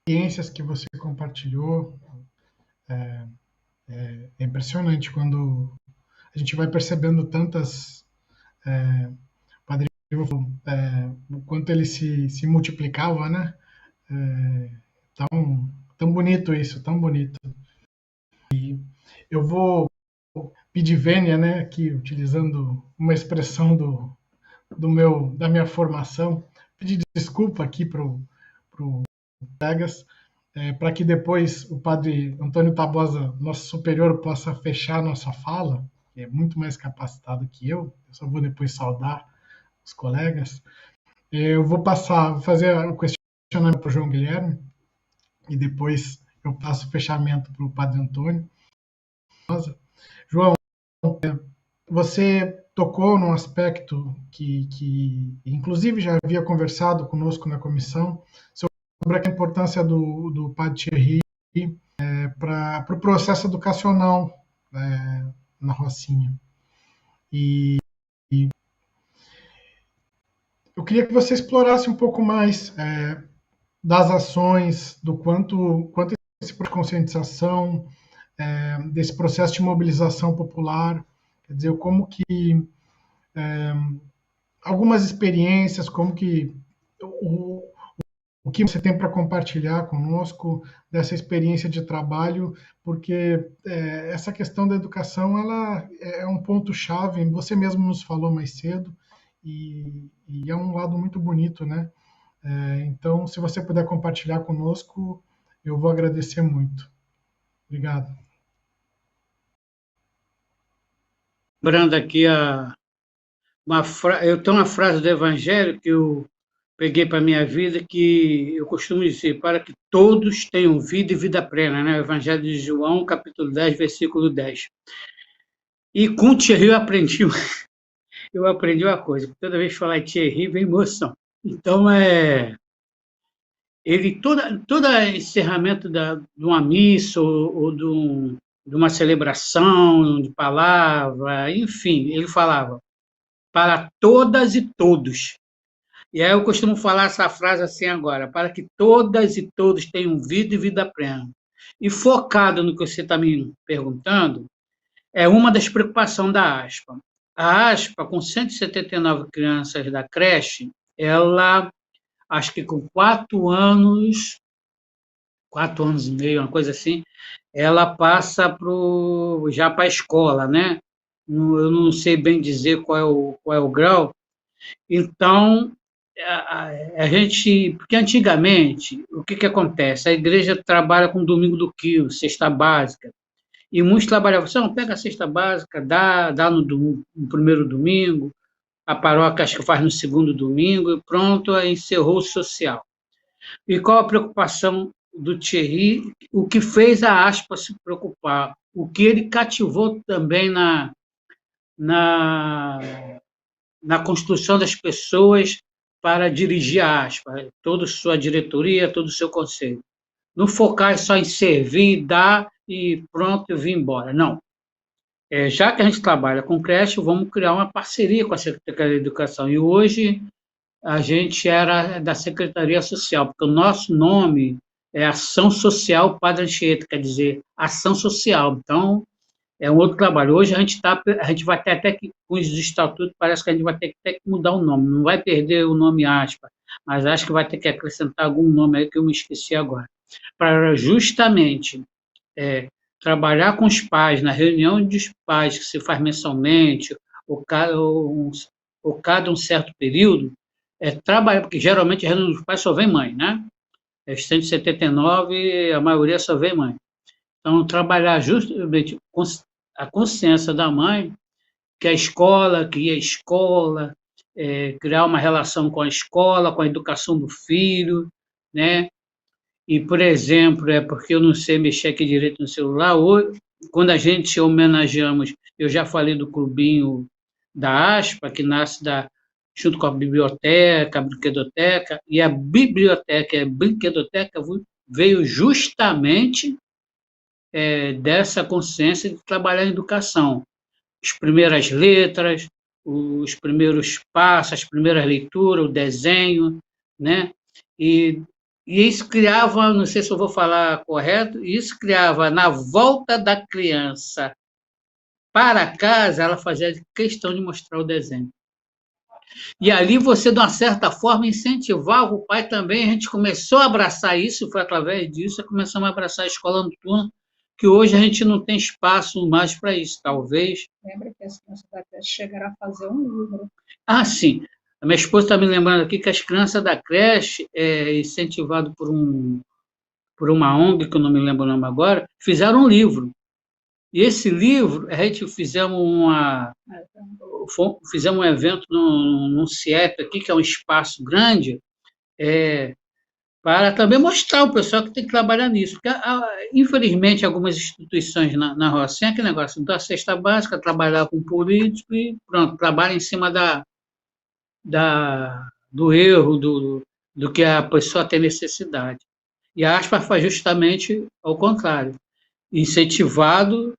experiências que você compartilhou. É impressionante quando a gente vai percebendo tantas. O Padre Ivo falou, o quanto ele se multiplicava, né? Tão bonito isso, tão bonito. Eu vou pedir vênia, né? Aqui, utilizando uma expressão da minha formação, pedir desculpa aqui para os colegas, para que depois o Padre Antônio Tabosa, nosso superior, possa fechar nossa fala, que é muito mais capacitado que eu só vou depois saudar os colegas. Eu vou fazer o questionamento para o João Guilherme, e depois eu passo o fechamento para o Padre Antônio. João, você tocou num aspecto que inclusive já havia conversado conosco na comissão, sobre a importância do Padre Thierry para o processo educacional na Rocinha. E eu queria que você explorasse um pouco mais das ações, do quanto esse processo de conscientização, desse processo de mobilização popular, quer dizer, como que algumas experiências, como que o que você tem para compartilhar conosco dessa experiência de trabalho, porque essa questão da educação ela é um ponto-chave, você mesmo nos falou mais cedo, e é um lado muito bonito, né? Então, se você puder compartilhar conosco, eu vou agradecer muito. Obrigado. Lembrando aqui eu tenho uma frase do Evangelho que eu peguei para a minha vida, que eu costumo dizer, para que todos tenham vida e vida plena, né? O Evangelho de João, capítulo 10, versículo 10. E com o Thierry eu aprendi uma coisa, toda vez que falar em Thierry, vem emoção. Então, todo encerramento de uma missa ou de uma celebração de palavra, enfim, ele falava, para todas e todos. E aí eu costumo falar essa frase assim agora, para que todas e todos tenham vida e vida plena. E focado no que você está me perguntando, é uma das preocupações da ASPA. A ASPA, com 179 crianças da creche, ela, acho que com 4 anos e meio, uma coisa assim, ela passa já para a escola, né? Eu não sei bem dizer qual é o grau. Então, a gente, porque antigamente, o que acontece? A igreja trabalha com domingo do quilo, cesta básica, e muitos trabalhavam assim, não, pega a cesta básica, dá no primeiro domingo, a paróquia acho que faz no segundo domingo, e pronto, aí encerrou o social. E qual a preocupação do Thierry? O que fez a ASPA se preocupar? O que ele cativou também na construção das pessoas para dirigir a ASPA, toda a sua diretoria, todo o seu conselho. Não focar só em servir, dar e pronto, eu vim embora. Não. Já que a gente trabalha com creche, vamos criar uma parceria com a Secretaria de Educação. E hoje a gente era da Secretaria Social, porque o nosso nome é Ação Social Padre Anchieta, quer dizer, ação social. Então, é um outro trabalho. Hoje a gente vai ter até que, com os estatutos, parece que a gente vai ter que mudar o nome. Não vai perder o nome ASPA, mas acho que vai ter que acrescentar algum nome aí que eu me esqueci agora. Para justamente trabalhar com os pais, na reunião dos pais, que se faz mensalmente, ou cada um certo período, trabalhar, porque geralmente a reunião dos pais só vem mãe, né? 179, a maioria só vem mãe. Então, trabalhar justamente a consciência da mãe, que a escola, criar uma relação com a escola, com a educação do filho, né? E, por exemplo, é porque eu não sei mexer aqui direito no celular, hoje, quando a gente homenageamos, eu já falei do clubinho da ASPA, que nasce junto com a biblioteca, a brinquedoteca, e a biblioteca e a brinquedoteca veio justamente dessa consciência de trabalhar em educação. As primeiras letras, os primeiros passos, as primeiras leituras, o desenho, né? E isso criava, não sei se eu vou falar correto, isso criava na volta da criança para casa, ela fazia questão de mostrar o desenho. E ali você, de uma certa forma, incentivava o pai também, a gente começou a abraçar isso, foi através disso, começamos a abraçar a escola noturna, que hoje a gente não tem espaço mais para isso, talvez. Lembra que as crianças da creche chegaram a fazer um livro? Ah, sim. A minha esposa está me lembrando aqui que as crianças da creche, incentivado por uma ONG, que eu não me lembro o nome agora, fizeram um livro. E esse livro, a gente fizemos um evento num CIEP aqui, que é um espaço grande, para também mostrar ao pessoal que tem que trabalhar nisso. Porque, infelizmente, algumas instituições na Rocinha, aquele negócio da cesta básica, trabalhar com político e pronto, trabalha em cima do erro, do que a pessoa tem necessidade. E a ASPA faz justamente ao contrário, incentivado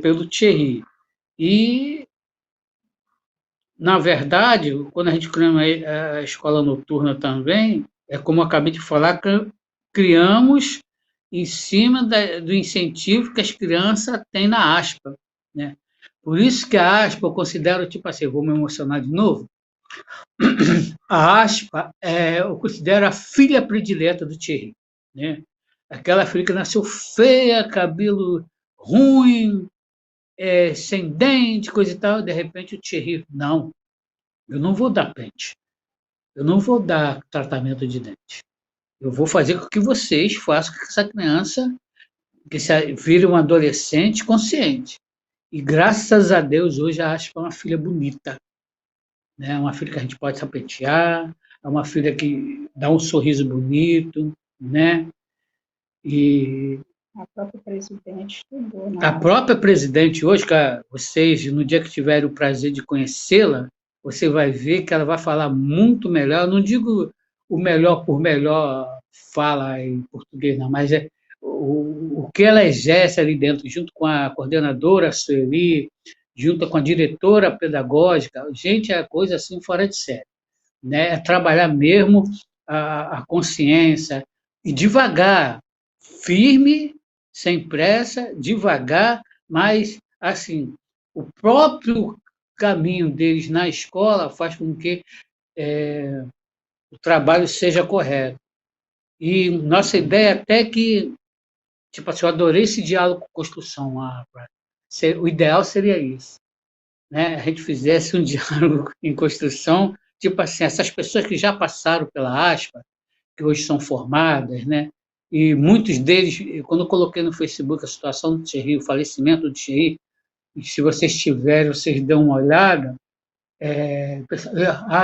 pelo Thierry. E, na verdade, quando a gente cria a escola noturna também, como eu acabei de falar, criamos em cima do incentivo que as crianças têm na ASPA, né? Por isso que a ASPA eu considero, tipo assim, vou me emocionar de novo, a ASPA eu considero a filha predileta do Thierry, né? Aquela filha que nasceu feia, cabelo ruim, sem dente, coisa e tal, de repente o Thierry, não, eu não vou dar pente, eu não vou dar tratamento de dente, eu vou fazer com que vocês façam com que essa criança vire um adolescente consciente. E graças a Deus hoje a ASPA é uma filha bonita, né? Uma filha que a gente pode sapetear, é uma filha que dá um sorriso bonito, né? E a própria presidente estudou, né? A própria presidente hoje, vocês, no dia que tiverem o prazer de conhecê-la, você vai ver que ela vai falar muito melhor. Eu não digo o melhor por melhor fala em português, não, mas o que ela exerce ali dentro, junto com a coordenadora Sueli, junto com a diretora pedagógica, gente, é coisa assim fora de série, né? É trabalhar mesmo a consciência e devagar, firme, sem pressa, devagar, mas, assim, o próprio caminho deles na escola faz com que o trabalho seja correto. E nossa ideia até que, tipo assim, eu adorei esse diálogo com construção. O ideal seria isso, né? A gente fizesse um diálogo em construção, tipo assim, essas pessoas que já passaram pela ASPA, que hoje são formadas, né? E muitos deles, quando eu coloquei no Facebook a situação do Thierry, o falecimento do Thierry, e se vocês tiverem, vocês dão uma olhada,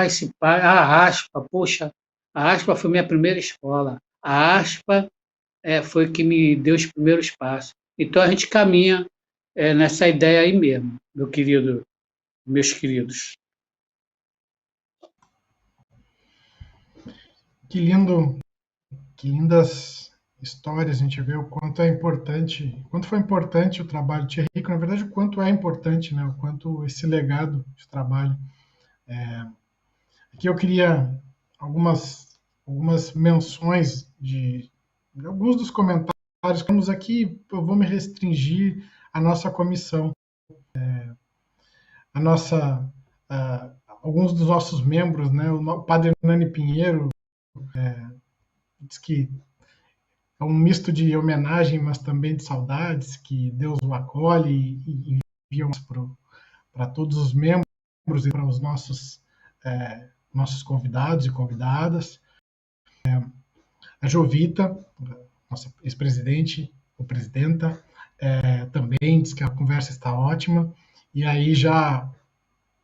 esse pai, a ASPA, poxa, a ASPA foi minha primeira escola, a ASPA foi que me deu os primeiros passos. Então a gente caminha nessa ideia aí mesmo, meus queridos. Que lindo, que lindas histórias, a gente vê o quanto foi importante o trabalho de Thierry, na verdade, o quanto é importante, né? O quanto esse legado de trabalho. Aqui eu queria algumas menções de alguns dos comentários que temos aqui. Eu vou me restringir à nossa comissão, alguns dos nossos membros, né? O padre Hernani Pinheiro diz que é um misto de homenagem, mas também de saudades, que Deus o acolhe e envia para todos os membros e para os nossos convidados e convidadas. A Jovita, nossa ex-presidente ou presidenta, também diz que a conversa está ótima. E aí, já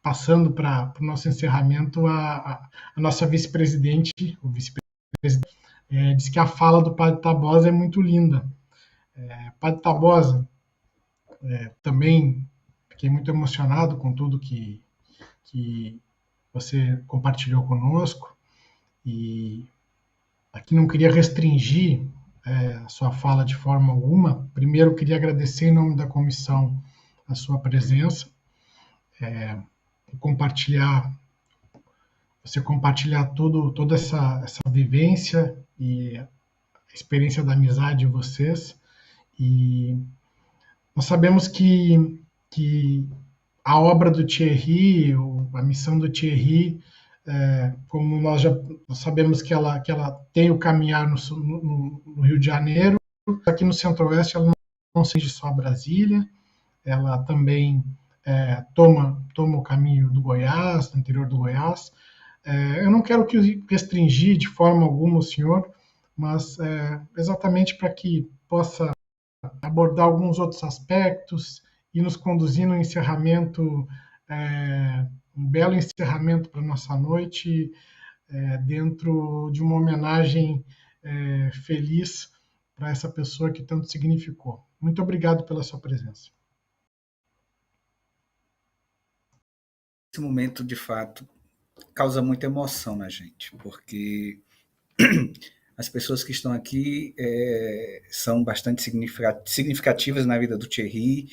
passando para o nosso encerramento, a nossa vice-presidente, o vice-presidente, diz que a fala do Padre Tabosa é muito linda. Padre Tabosa, também fiquei muito emocionado com tudo que você compartilhou conosco, e aqui não queria restringir a sua fala de forma alguma. Primeiro, queria agradecer em nome da comissão a sua presença, compartilhar, você compartilhar toda essa vivência e a experiência da amizade de vocês. E nós sabemos que a obra do Thierry, a missão do Thierry, como nós já sabemos que ela tem o caminhar no Rio de Janeiro, aqui no Centro-Oeste ela não seja só Brasília, ela também toma o caminho do Goiás, do interior do Goiás. Eu não quero restringir de forma alguma o senhor, mas exatamente para que possa abordar alguns outros aspectos e nos conduzir no encerramento, um belo encerramento para a nossa noite, dentro de uma homenagem feliz para essa pessoa que tanto significou. Muito obrigado pela sua presença. Esse momento, de fato, causa muita emoção na gente, porque as pessoas que estão aqui são bastante significativas na vida do Thierry,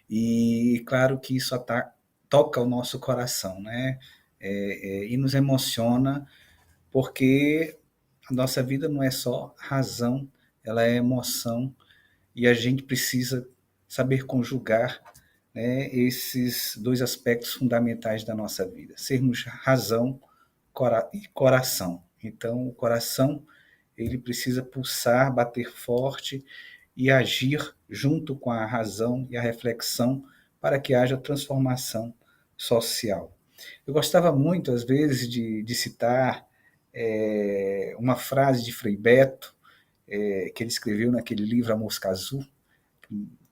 e claro que isso toca o nosso coração, né? E nos emociona, porque a nossa vida não é só razão, ela é emoção, e a gente precisa saber conjugar, né, esses dois aspectos fundamentais da nossa vida, sermos razão e coração. Então, o coração, ele precisa pulsar, bater forte e agir junto com a razão e a reflexão para que haja transformação social. Eu gostava muito, às vezes, de citar uma frase de Frei Beto, que ele escreveu naquele livro A Mosca Azul,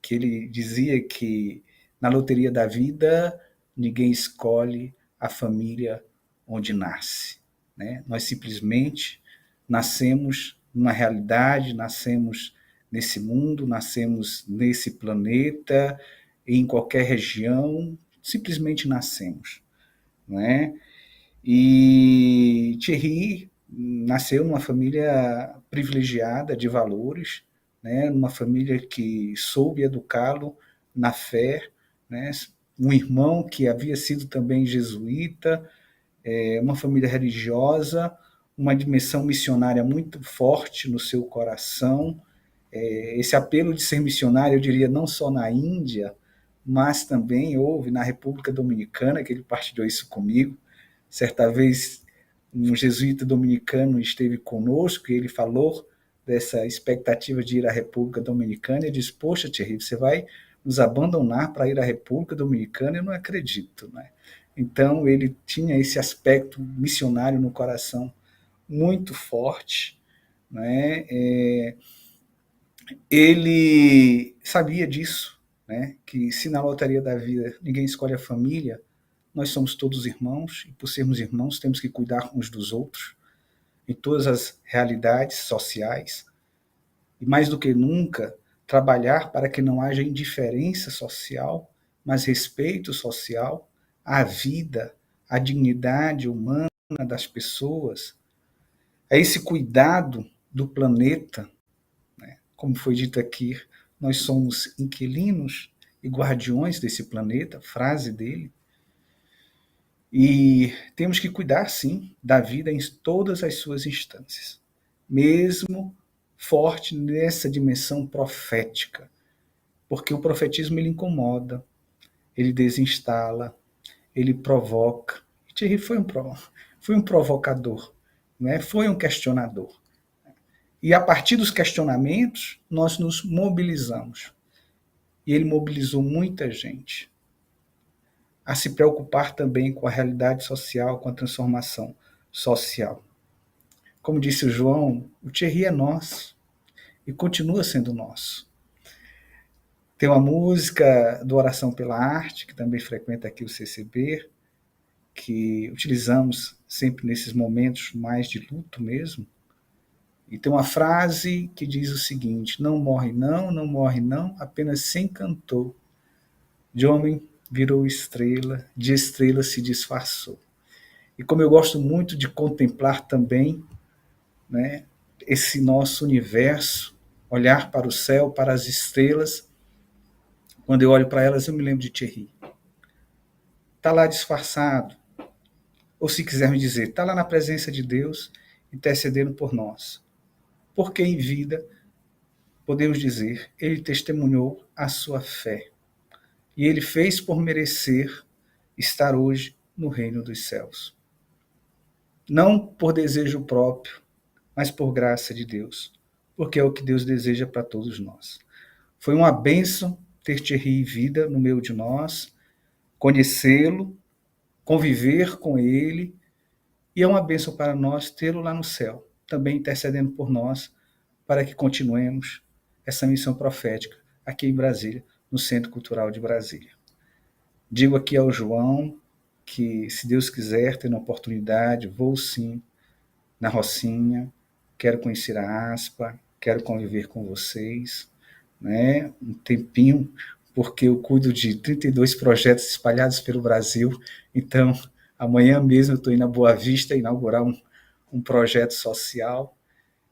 que ele dizia que na loteria da vida ninguém escolhe a família onde nasce, né? Nós simplesmente nascemos numa realidade, nascemos nesse mundo, nascemos nesse planeta, em qualquer região, simplesmente nascemos, não é? E Thierry nasceu numa família privilegiada de valores, né? Numa família que soube educá-lo na fé, né? Um irmão que havia sido também jesuíta, uma família religiosa, uma dimensão missionária muito forte no seu coração. Esse apelo de ser missionário, eu diria, não só na Índia, mas também houve na República Dominicana, que ele partilhou isso comigo. Certa vez, um jesuíta dominicano esteve conosco e ele falou dessa expectativa de ir à República Dominicana e disse: poxa, Thierry, você vai nos abandonar para ir à República Dominicana? Eu não acredito, né? Então, ele tinha esse aspecto missionário no coração muito forte, né? Ele sabia disso, né? Que se na loteria da vida ninguém escolhe a família, nós somos todos irmãos, e por sermos irmãos temos que cuidar uns dos outros em todas as realidades sociais, e mais do que nunca trabalhar para que não haja indiferença social, mas respeito social à vida, à dignidade humana das pessoas, a esse cuidado do planeta, né? Como foi dito aqui, nós somos inquilinos e guardiões desse planeta, frase dele, e temos que cuidar, sim, da vida em todas as suas instâncias, mesmo forte nessa dimensão profética, porque o profetismo ele incomoda, ele desinstala, ele provoca. Thierry foi um provocador, né? Foi um questionador. E a partir dos questionamentos, nós nos mobilizamos. E ele mobilizou muita gente a se preocupar também com a realidade social, com a transformação social. Como disse o João, o Thierry é nosso e continua sendo nosso. Tem uma música do Oração pela Arte, que também frequenta aqui o CCB, que utilizamos sempre nesses momentos mais de luto mesmo, E tem uma frase que diz o seguinte: não morre não, não morre não, apenas se encantou. De homem virou estrela, de estrela se disfarçou. E como eu gosto muito de contemplar também, né, esse nosso universo, olhar para o céu, para as estrelas, quando eu olho para elas eu me lembro de Thierry. Está lá disfarçado, ou se quiser me dizer, está lá na presença de Deus, intercedendo por nós. Porque em vida, podemos dizer, ele testemunhou a sua fé. E ele fez por merecer estar hoje no reino dos céus. Não por desejo próprio, mas por graça de Deus, porque é o que Deus deseja para todos nós. Foi uma bênção ter Thierry em vida no meio de nós, conhecê-lo, conviver com ele, e é uma bênção para nós tê-lo lá no céu, também intercedendo por nós, para que continuemos essa missão profética aqui em Brasília, no Centro Cultural de Brasília. Digo aqui ao João que, se Deus quiser, tendo a oportunidade, vou sim na Rocinha, quero conhecer a ASPA, quero conviver com vocês, né? Um tempinho, porque eu cuido de 32 projetos espalhados pelo Brasil, então amanhã mesmo eu estou indo a Boa Vista inaugurar um projeto social,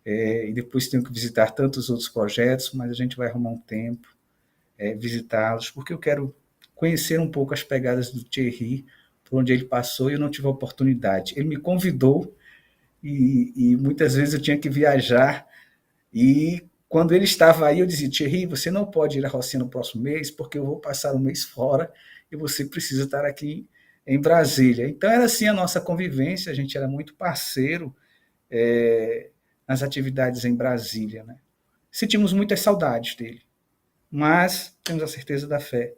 e depois tenho que visitar tantos outros projetos, mas a gente vai arrumar um tempo, visitá-los, porque eu quero conhecer um pouco as pegadas do Thierry, por onde ele passou, e eu não tive a oportunidade. Ele me convidou, e muitas vezes eu tinha que viajar, e quando ele estava aí, eu dizia: Thierry, você não pode ir à Rocinha no próximo mês, porque eu vou passar um mês fora, e você precisa estar aqui em Brasília. Então era assim a nossa convivência, a gente era muito parceiro nas atividades em Brasília, né? Sentimos muitas saudades dele, mas temos a certeza da fé,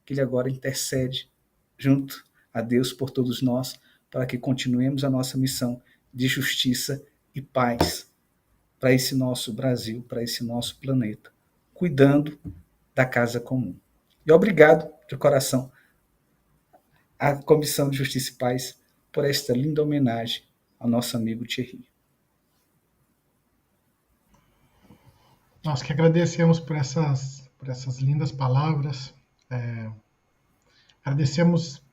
que ele agora intercede junto a Deus por todos nós, para que continuemos a nossa missão de justiça e paz para esse nosso Brasil, para esse nosso planeta, cuidando da casa comum. E obrigado de coração à Comissão de Justiça e Paz por esta linda homenagem ao nosso amigo Thierry. Nós que agradecemos por essas lindas palavras. Agradecemos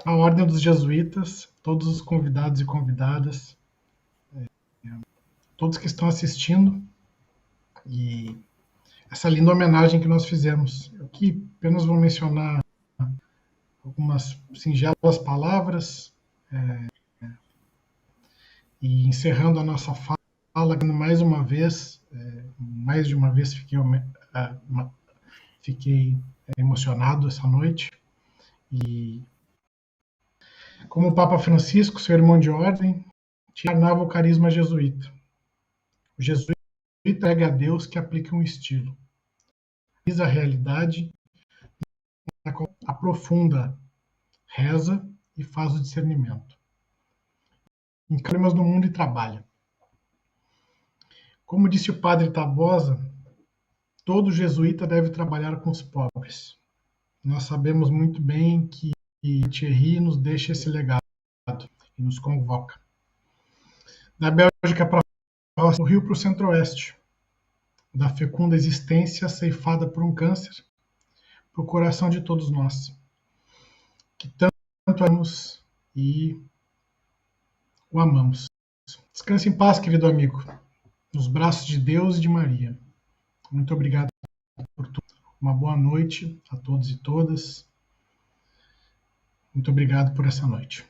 a Ordem dos Jesuítas, todos os convidados e convidadas, todos que estão assistindo, e essa linda homenagem que nós fizemos. Eu aqui apenas vou mencionar algumas singelas palavras, e encerrando a nossa fala, mais uma vez, mais de uma vez fiquei emocionado essa noite, e como o Papa Francisco, seu irmão de ordem, encarnava o carisma jesuíta. O jesuíta prega a Deus que aplica um estilo, visa a realidade, aprofunda, reza e faz o discernimento. Encarna no mundo e trabalha. Como disse o padre Tabosa, todo jesuíta deve trabalhar com os pobres. Nós sabemos muito bem que Thierry nos deixa esse legado e nos convoca. Da Bélgica para o Rio para o Centro-Oeste, da fecunda existência ceifada por um câncer, para o coração de todos nós, que tanto amamos e o amamos. Descanse em paz, querido amigo, nos braços de Deus e de Maria. Muito obrigado por tudo. Uma boa noite a todos e todas. Muito obrigado por essa noite.